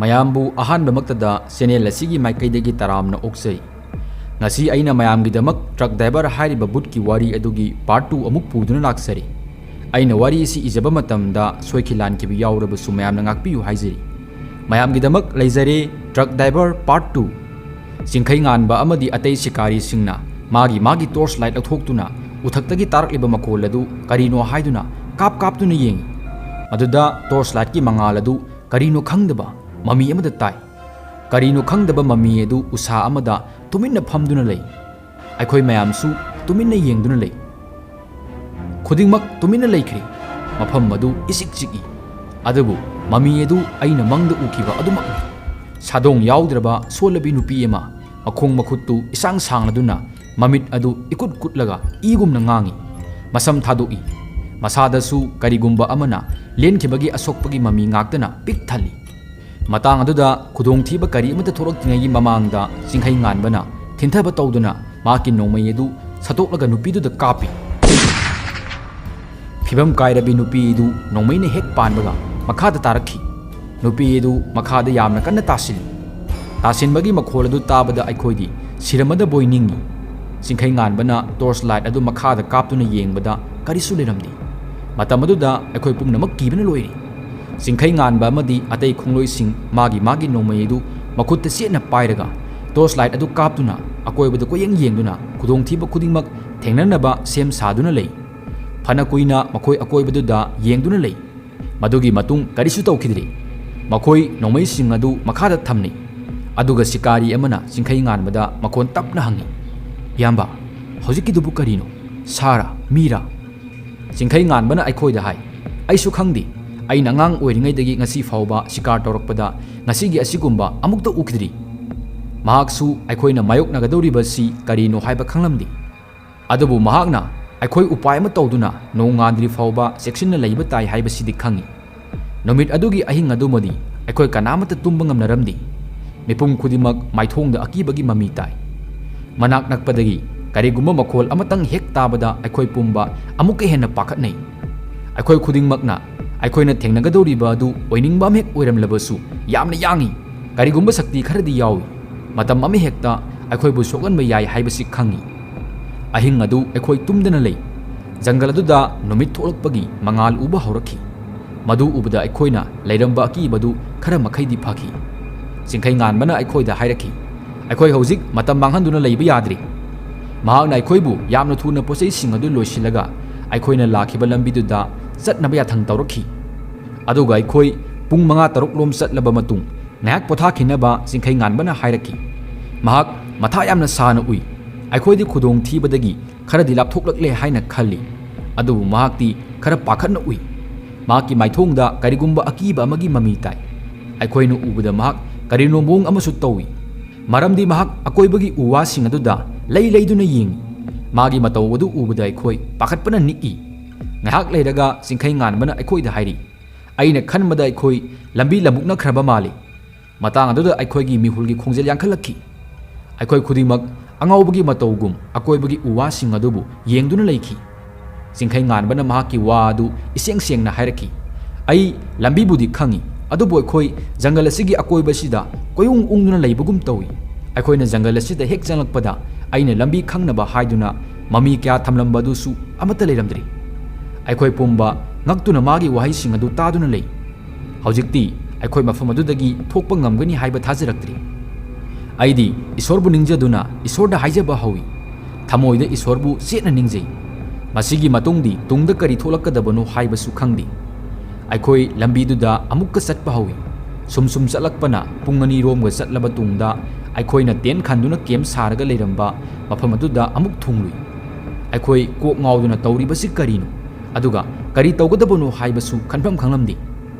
ꯃꯌꯥꯝꯕꯨ ꯑꯍꯥꯟꯕꯃꯛꯇꯗ ꯆꯦꯅꯦꯜ ꯑꯁꯤꯒꯤ ꯃꯥꯏꯀꯩꯗꯒꯤ ꯇꯔꯥꯝꯅ ꯑꯣꯛꯆꯩ꯫ ꯉꯁꯤ ꯑꯩꯅ ꯃꯌꯥꯝꯒꯤꯗꯃꯛ ꯇ꯭ꯔꯛ ꯗ꯭ꯔꯥꯏꯚꯔ ꯍꯥꯏꯔꯤꯕ ꯕꯨꯠꯀꯤ ꯋꯥꯔꯤ ꯑꯗꯨꯒꯤ ꯄꯥꯔꯠ 2 ꯑꯃꯨꯛ ꯄꯨꯗꯨꯅ ꯂꯥꯛꯆꯔꯤ꯫ ꯑꯩꯅ ꯋꯥꯔꯤ ꯑꯁꯤ ꯏꯖꯕ ꯃꯇꯝꯗ ꯁꯣꯏꯈꯤ ꯂꯥꯟꯈꯤꯕ ꯌꯥꯎꯔꯕꯁꯨ ꯃꯌꯥꯝꯅ ꯉꯥꯛꯄꯤꯌꯨ ꯍꯥꯏꯖꯔꯤ꯫ ꯃꯌꯥꯝꯒꯤꯗꯃꯛ ꯂꯩꯖꯔꯦ ꯇ꯭ꯔꯛ ꯗ꯭ꯔꯥꯏꯚꯔ ꯄꯥꯔꯠ 2꯫ ꯆꯤꯡꯈꯩ ꯉꯥꯟꯕ ꯑꯃꯗꯤ ꯑꯇꯩ ꯁꯤꯀꯥꯔꯤꯁꯤꯡꯅ ꯃꯥꯒꯤ ꯇꯣꯔꯆ ꯂꯥꯏꯠ ꯂꯧꯊꯣꯛꯇꯨꯅ ꯎꯊꯛꯇꯒꯤ ꯇꯥꯔꯛꯂꯤꯕ ꯃꯈꯣꯜ ꯑꯗꯨ ꯀꯔꯤꯅꯣ ꯍꯥꯏꯗꯨꯅ ꯀꯥꯞꯇꯨꯅ ꯌꯦꯡꯉꯤ꯫ ꯃꯗꯨꯗ ꯇꯣꯔꯆ ꯂꯥꯏꯠꯀꯤ ꯃꯉꯥꯜ ꯑꯗꯨ ꯀꯔꯤꯅꯣ ꯈꯪꯗꯕ ꯃꯃꯤ ꯑꯃꯗ ꯇꯥꯏ꯫ ꯀꯔꯤꯅꯣ ꯈꯪꯗꯕ ꯃꯃꯤ ꯑꯗꯨ ꯎꯁꯥ ꯑꯃꯗ ꯇꯨꯃꯤꯟꯅ ꯐꯝꯗꯨꯅ ꯂꯩ꯫ ꯑꯩꯈꯣꯏ ꯃꯌꯥꯝꯁꯨ ꯇꯨꯃꯤꯟꯅ ꯌꯦꯡꯗꯨꯅ ꯂꯩ꯫ ꯈꯨꯗꯤꯡꯃꯛ ꯇꯨꯃꯤꯟꯅ ꯂꯩꯈ꯭ꯔꯦ꯫ ꯃꯐꯝ ꯑꯗꯨ ꯏꯆꯤꯛ ꯆꯤꯛꯏ꯫ ꯑꯗꯨꯕꯨ ꯃꯃꯤ ꯑꯗꯨ ꯑꯩꯅ ꯃꯪꯗ ꯎꯈꯤꯕ ꯑꯗꯨꯃꯛꯅꯤ꯫ ꯁꯥꯗꯣꯡ ꯌꯥꯎꯗ꯭ꯔꯕ ꯁꯣꯜꯂꯕꯤ ꯅꯨꯄꯤ ꯑꯃ ꯃꯈꯣꯡ ꯃꯈꯨꯠꯇꯨ ꯏꯁꯥꯡ ꯁꯥꯡꯂꯗꯨꯅ ꯃꯃꯤꯠ ꯑꯗꯨ ꯏꯀꯨꯠ ꯀꯨꯠꯂꯒ ꯏꯒꯨꯝꯅ ꯉꯥꯡꯏ꯫ ꯃꯁꯝ ꯊꯥꯗꯣꯛꯏ꯫ ꯃꯁꯥꯗꯁꯨ ꯀꯔꯤꯒꯨꯝꯕ ꯑꯃꯅ ꯂꯦꯟꯈꯤꯕꯒꯤ ꯑꯁꯣꯛꯄꯒꯤ ꯃꯃꯤ ꯉꯥꯛꯇꯅ ꯄꯤꯛ ꯊꯜꯂꯤ꯫ ꯃꯇꯥꯡ ꯑꯗꯨꯗ ꯈꯨꯗꯣꯡꯊꯤꯕ ꯀꯔꯤ ꯑꯃꯠꯇ ꯊꯣꯛꯂꯛꯇ꯭ꯔꯤꯉꯩꯒꯤ ꯃꯃꯥꯡꯗ ꯆꯤꯡꯈꯩ ꯉꯥꯟꯕꯅ ꯊꯤꯟꯊꯕ ꯇꯧꯗꯨꯅ ꯃꯍꯥꯛꯀꯤ ꯅꯣꯡꯃꯩ ꯑꯗꯨ ꯁꯠꯇꯣꯛꯂꯒ ꯅꯨꯄꯤꯗꯨꯗ ꯀꯥꯞꯄꯤ꯫ ꯐꯤꯕꯝ ꯀꯥꯏꯔꯕꯤ ꯅꯨꯄꯤ ꯑꯗꯨ ꯅꯣꯡꯃꯩꯅ ꯍꯦꯛ ꯄꯥꯟꯕꯒ ꯃꯈꯥꯗ ꯇꯥꯔꯛꯈꯤ꯫ ꯅꯨꯄꯤ ꯑꯗු ꯃꯈꯥꯗ ꯌꯥꯝꯅ ꯀꯟꯅ ꯇꯥꯁꯤꯜꯂꯤ꯫ ꯇꯥꯁꯤꯟꯕꯒꯤ ꯃꯈꯣꯜ ꯑꯗꯨ ꯇꯥꯕꯗ ꯑꯩꯈꯣꯏꯗꯤ ꯁꯤꯔꯝꯃꯗꯕꯣꯏ ꯅꯤꯡꯉꯤ꯫ ꯆꯤꯡꯈꯩ ꯉꯥꯟꯕꯅ ꯇꯣꯔꯆ ꯂꯥꯏꯠ ꯑꯗꯨ ꯃꯈꯥꯗ ꯀꯥꯞꯇꯨꯅ ꯌꯦꯡꯕꯗ ꯀꯔꯤꯁꯨ ꯂꯩꯔꯝꯗꯦ꯫ ꯃꯇꯝ ꯑꯗꯨꯗ ꯑꯩꯈꯣই ꯄꯨꯝꯅꯃꯛ ꯀꯤꯕꯅ ꯂꯣꯏꯔꯦ꯫ ꯆꯤꯡꯈꯩ ꯉꯥꯟꯕ ꯑꯃꯗꯤ ꯑꯇꯩ ꯈꯣꯡꯂꯣꯏꯁꯤꯡ ꯃꯥꯒꯤ ꯅꯣꯡꯃꯩ ꯑꯗꯨ ꯃꯈꯨꯠꯇ ꯆꯦꯠꯅ ꯄꯥꯏꯔꯒ ꯇꯣꯔꯆ ꯂꯥꯏꯠ ꯑꯗꯨ ꯀꯥꯞꯇꯨꯅ ꯑꯀꯣꯏꯕꯗ ꯀꯣꯏꯌꯦꯡ ꯌꯦꯡꯗꯨꯅ ꯈꯨꯗꯣꯡꯊꯤꯕ ꯈꯨꯗꯤꯡꯃꯛ ꯊꯦꯡꯅꯅꯕ ꯁꯦꯝ ꯁꯥꯗꯨꯅ ꯂꯩ꯫ ꯐꯅ ꯀꯨꯏꯅ ꯃꯈꯣꯏ ꯑꯀꯣꯏꯕꯗꯨꯗ ꯌꯦꯡꯗꯨꯅ ꯂꯩ꯫ ꯃꯗꯨꯒꯤ ꯃꯇꯨꯡ ꯀꯔꯤꯁꯨ ꯇꯧꯈꯤꯗ꯭ꯔꯦ꯫ ꯃꯈꯣꯏ ꯅꯣꯡꯃꯩꯁꯤꯡ ꯑꯗꯨ ꯃꯈꯥꯗ ꯊꯝꯅꯩ꯫ ꯑꯗꯨꯒ ꯁꯤꯀꯥꯔꯤ ꯑꯃꯅ ꯆꯤꯡꯈꯩ ꯉꯥꯟꯕꯗ ꯃꯈꯣꯟ ꯇꯞꯅ ꯍꯪꯉꯤ, "ꯏꯌꯥꯝꯕ, ꯍꯧꯖꯤꯛꯀꯤꯗꯨꯕꯨ ꯀꯔꯤꯅꯣ? ꯁꯥꯔꯥ, ꯃꯤꯔꯥ?" ꯆꯤꯡꯈꯩ ꯉꯥꯟꯕꯅ ꯑꯩꯈꯣꯏꯗ ꯍꯥꯏ, "ꯑꯩꯁꯨ ꯈꯪꯗꯦ꯫ ꯑꯩꯅ ꯑꯉꯥꯡ ꯑꯣꯏꯔꯤꯉꯩꯗꯒꯤ ꯉꯁꯤ ꯐꯥꯎꯕ ꯁꯤꯀꯥꯔ ꯇꯧꯔꯛꯄꯗ ꯉꯁꯤꯒꯤ ꯑꯁꯤꯒꯨꯝꯕ ꯑꯃꯨꯛꯇ ꯎꯈꯤꯗ꯭ꯔꯤ." ꯃꯍꯥꯛꯁꯨ ꯑꯩꯈꯣꯏꯅ ꯃꯥꯌꯣꯛꯅꯒꯗꯧꯔꯤꯕꯁꯤ ꯀꯔꯤꯅꯣ ꯍꯥꯏꯕ ꯈꯪꯂꯝꯗꯦ꯫ ꯑꯗꯨꯕꯨ ꯃꯍꯥꯛꯅ ꯑꯩꯈꯣꯏ ꯎꯄꯥꯏ ꯑꯃ ꯇꯧꯗꯨꯅ ꯅꯣꯡ ꯉꯥꯟꯗ꯭ꯔꯤ ꯐꯥꯎꯕ ꯆꯦꯛꯁꯤꯟꯅ ꯂꯩꯕ ꯇꯥꯏ ꯍꯥꯏꯕꯁꯤꯗꯤ ꯈꯪꯉꯤ꯫ ꯅꯨꯃꯤꯠ ꯑꯗꯨꯒꯤ ꯑꯍꯤꯡ ꯑꯗꯨꯃꯗꯤ ꯑꯩꯈꯣꯏ ꯀꯅꯥꯃꯠꯇ ꯇꯨꯝꯕ ꯉꯝꯅꯔꯝꯗꯦ꯫ ꯃꯤꯄꯨꯝ ꯈꯨꯗꯤꯡꯃꯛ ꯃꯥꯏꯊꯣꯡꯗ ꯑꯀꯤꯕꯒꯤ ꯃꯃꯤ ꯇꯥꯏ꯫ ꯃꯅꯥꯛ ꯅꯛꯄꯗꯒꯤ ꯀꯔꯤꯒꯨꯝꯕ ꯃꯈꯣꯜ ꯑꯃꯇꯪ ꯍꯦꯛ ꯇꯥꯕꯗ ꯑꯩꯈꯣই ꯄꯨꯝꯕ ꯑꯃꯨꯛꯀ ꯍꯦꯟꯅ ꯄꯥꯈꯠꯅꯩ꯫ ꯑꯩꯈꯣꯏ ꯈꯨꯗꯤꯡꯃꯛꯅ ꯑꯩꯈꯣꯏꯅ ꯊꯦꯡꯅꯒꯗꯧꯔꯤꯕ ꯑꯗꯨ ꯑꯣꯏꯅꯤꯡꯕ ꯑꯃ ꯍꯦꯛ ꯑꯣꯏꯔꯝꯂꯕꯁꯨ ꯌꯥꯝꯅ ꯌꯥꯡꯏ꯫ ꯀꯔꯤꯒꯨꯝꯕ ꯁꯛꯇꯤ ꯈꯔꯗꯤ ꯌꯥꯎꯏ꯫ ꯃꯇꯝ ꯑꯃ ꯍꯦꯛꯇ ꯑꯩꯈꯣꯏꯕꯨ ꯁꯣꯛꯍꯟꯕ ꯌꯥꯏ ꯍꯥꯏꯕꯁꯤ ꯈꯪꯉꯤ꯫ ꯑꯍꯤꯡ ꯑꯗꯨ ꯑꯩꯈꯣꯏ ꯇꯨꯝꯗꯅ ꯂꯩ꯫ ꯖꯪꯒꯜ ꯑꯗꯨꯗ ꯅꯨꯃꯤꯠ ꯊꯣꯛꯂꯛꯄꯒꯤ ꯃꯉꯥꯜ ꯎꯕ ꯍꯧꯔꯛꯈꯤ꯫ ꯃꯗꯨ ꯎꯕꯗ ꯑꯩꯈꯣꯏꯅ ꯂꯩꯔꯝꯕ ꯑꯀꯤꯕꯗꯨ ꯈꯔ ꯃꯈꯩꯗꯤ ꯐꯈꯤ꯫ ꯆꯤꯡꯈꯩ ꯉꯥꯟꯕꯅ ꯑꯩꯈꯣꯏꯗ ꯍꯥꯏꯔꯛꯈꯤ, "ꯑꯩꯈꯣꯏ ꯍꯧꯖꯤꯛ ꯃꯇꯝ ꯃꯥꯡꯍꯟꯗꯨꯅ ꯂꯩꯕ ꯌꯥꯗ꯭ꯔꯤ." ꯃꯍꯥꯛꯅ ꯑꯩꯈꯣꯏꯕꯨ ꯌꯥꯝꯅ ꯊꯨꯅ ꯄꯣꯠꯆꯩꯁꯤꯡ ꯑꯗꯨ ꯂꯣꯏꯁꯤꯜꯂꯒ ꯑꯩꯈꯣꯏꯅ ꯂꯥꯛꯈꯤꯕ ꯂꯝꯕꯤꯗꯨꯗ ꯆꯠꯅꯕ ꯌꯥꯊꯪ ꯇꯧꯔꯛꯈꯤ꯫ ꯑꯗꯨꯒ ꯑꯩꯈꯣই ꯄꯨꯡ 5-6 ꯂꯣꯝ ꯆꯠꯂꯕ ꯃꯇꯨꯡ ꯉꯥꯏꯍꯥꯛ ꯄꯣꯊꯥꯈꯤꯅꯕ ꯆꯤꯡꯈꯩ ꯉꯥꯟꯕꯅ ꯍꯥꯏꯔꯛꯈꯤ꯫ ꯃꯍꯥꯛ ꯃꯊꯥ ꯌꯥꯝꯅ ꯁꯥꯅ ꯎꯏ꯫ ꯑꯩꯈꯣꯏꯗꯤ ꯈꯨꯗꯣꯡꯊꯤꯕꯗꯒꯤ ꯈꯔꯗꯤ ꯂꯥꯞꯊꯣꯛꯂꯛꯂꯦ ꯍꯥꯏꯅ ꯈꯜꯂꯤ꯫ ꯑꯗꯨꯕꯨ ꯃꯍꯥꯛꯇꯤ ꯈꯔ ꯄꯥꯈꯠꯅ ꯎꯏ꯫ ꯃꯍꯥꯛꯀꯤ ꯃꯥꯏꯊꯣꯡꯗ ꯀꯔꯤꯒꯨꯝꯕ ꯑꯀꯤꯕ ꯑꯃꯒꯤ ꯃꯃꯤ ꯇꯥꯏ꯫ ꯑꯩꯈꯣꯏꯅ ꯎꯕꯗ ꯃꯍꯥꯛ ꯀꯔꯤꯅꯣ ꯃꯑꯣꯡ ꯑꯃꯁꯨ ꯇꯧꯏ꯫ ꯃꯔꯝꯗꯤ ꯃꯍꯥꯛ ꯑꯀꯣꯏꯕꯒꯤ ꯎ ꯋꯥꯁꯤꯡ ꯑꯗꯨꯗ ꯂꯩꯗꯨꯅ ꯌꯦꯡꯏ꯫ ꯃꯥꯒꯤ ꯃꯇꯧ ꯑꯗꯨ ꯎꯕꯗ ꯑꯩꯈꯣꯏ ꯄꯥꯈꯠꯄꯅ ꯅꯤꯛꯏ꯫ ꯉꯥꯏꯍꯥꯛ ꯂꯩꯔꯒ ꯆꯤꯡꯈꯩ ꯉꯥꯟꯕꯅ ꯑꯩꯈꯣꯏꯗ ꯍꯥꯏꯔꯤ, "ꯑꯩꯅ ꯈꯟꯕꯗ ꯑꯩꯈꯣꯏ ꯂꯝꯕꯤ ꯂꯝꯕꯨꯛꯅꯈ꯭ꯔꯕ ꯃꯥꯜꯂꯤ." ꯃꯇꯥꯡ ꯑꯗꯨꯗ ꯑꯩꯈꯣꯏꯒꯤ ꯃꯤꯍꯨꯜꯒꯤ ꯈꯣꯡꯖꯦꯜ ꯌꯥꯡꯈꯠꯂꯛꯈꯤ꯫ ꯑꯩꯈꯣꯏ ꯈꯨꯗꯤꯡꯃꯛ ꯑꯉꯥꯎꯕꯒꯤ ꯃꯇꯧꯒꯨꯝ ꯑꯀꯣꯏꯕꯒꯤ ꯎ ꯋꯥꯁꯤꯡ ꯑꯗꯨꯕꯨ ꯌꯦꯡꯗꯨꯅ ꯂꯩꯈꯤ꯫ ꯆꯤꯡꯈꯩ ꯉꯥꯟꯕꯅ ꯃꯍꯥꯛꯀꯤ ꯋꯥ ꯑꯗꯨ ꯏꯁꯦꯡ ꯁꯦꯡꯅ ꯍꯥꯏꯔꯛꯈꯤ, "ꯑꯩ ꯂꯝꯕꯤꯕꯨꯗꯤ ꯈꯪꯉꯤ, ꯑꯗꯨꯕꯨ ꯑꯩꯈꯣꯏ ꯖꯪꯒꯜ ꯑꯁꯤꯒꯤ ꯑꯀꯣꯏꯕꯁꯤꯗ ꯀꯣꯏꯎꯪ ꯎꯪꯗꯨꯅ ꯂꯩꯕꯒꯨꯝ ꯇꯧꯏ꯫ ꯑꯩꯈꯣꯏꯅ ꯖꯪꯒꯜ ꯑꯁꯤꯗ ꯍꯦꯛ ꯆꯪꯂꯛꯄꯗ ꯑꯩꯅ ꯂꯝꯕꯤ ꯈꯪꯅꯕ ꯍꯥꯏꯗꯨꯅ ꯃꯃꯤ ꯀꯌꯥ ꯊꯝꯂꯝꯕ ꯑꯗꯨꯁꯨ ꯑꯃꯠꯇ ꯂꯩꯔꯝꯗ꯭ꯔꯤ." ꯑꯩꯈꯣꯏ ꯄꯨꯝꯕ ꯉꯛꯇꯨꯅ ꯃꯥꯒꯤ ꯋꯥꯍꯩꯁꯤꯡ ꯑꯗꯨ ꯇꯥꯗꯨꯅ ꯂꯩ꯫ ꯍꯧꯖꯤꯛꯇꯤ ꯑꯩꯈꯣꯏ ꯃꯐꯝ ꯑꯗꯨꯗꯒꯤ ꯊꯣꯛꯄ ꯉꯝꯒꯅꯤ ꯍꯥꯏꯕ ꯊꯥꯖꯔꯛꯇ꯭ꯔꯤ꯫ ꯑꯩꯗꯤ ꯏꯁꯣꯔꯕꯨ ꯅꯤꯡꯖꯗꯨꯅ ꯏꯁꯣꯔꯗ ꯍꯥꯏꯖꯕ ꯍꯧꯏ꯫ ꯊꯃꯣꯏꯗ ꯏꯁꯣꯔꯕꯨ ꯆꯦꯠꯅ ꯅꯤꯡꯖꯩ꯫ ꯃꯁꯤꯒꯤ ꯃꯇꯨꯡꯗꯤ ꯇꯨꯡꯗ ꯀꯔꯤ ꯊꯣꯛꯂꯛꯀꯗꯕꯅꯣ ꯍꯥꯏꯕꯁꯨ ꯈꯪꯗꯦ꯫ ꯑꯩꯈꯣꯏ ꯂꯝꯕꯤꯗꯨꯗ ꯑꯃꯨꯛꯀ ꯆꯠꯄ ꯍꯧꯏ꯫ ꯁꯨꯝ ꯆꯠꯂꯛꯄꯅ ꯄꯨꯡ 2 ꯔꯣꯝꯒ ꯆꯠꯂꯕ ꯇꯨꯡꯗ ꯑꯩꯈꯣꯏꯅ ꯇꯦꯟ ꯈꯟꯗꯨꯅ ꯀꯦꯝ ꯁꯥꯔꯒ ꯂꯩꯔꯝꯕ ꯃꯐꯝ ꯑꯗꯨꯗ ꯑꯃꯨꯛ ꯊꯨꯡꯂꯨꯏ꯫ ꯑꯩꯈꯣꯏ ꯀꯣꯛ ꯉꯥꯎꯗꯨꯅ ꯇꯧꯔꯤꯕꯁꯤ ꯀꯔꯤꯅꯣ, ꯑꯗꯨꯒ ꯀꯔꯤ ꯇꯧꯒꯗꯕꯅꯣ ꯍꯥꯏꯕꯁꯨ ꯈꯟꯐꯝ ꯈꯪꯂꯝꯗꯦ꯫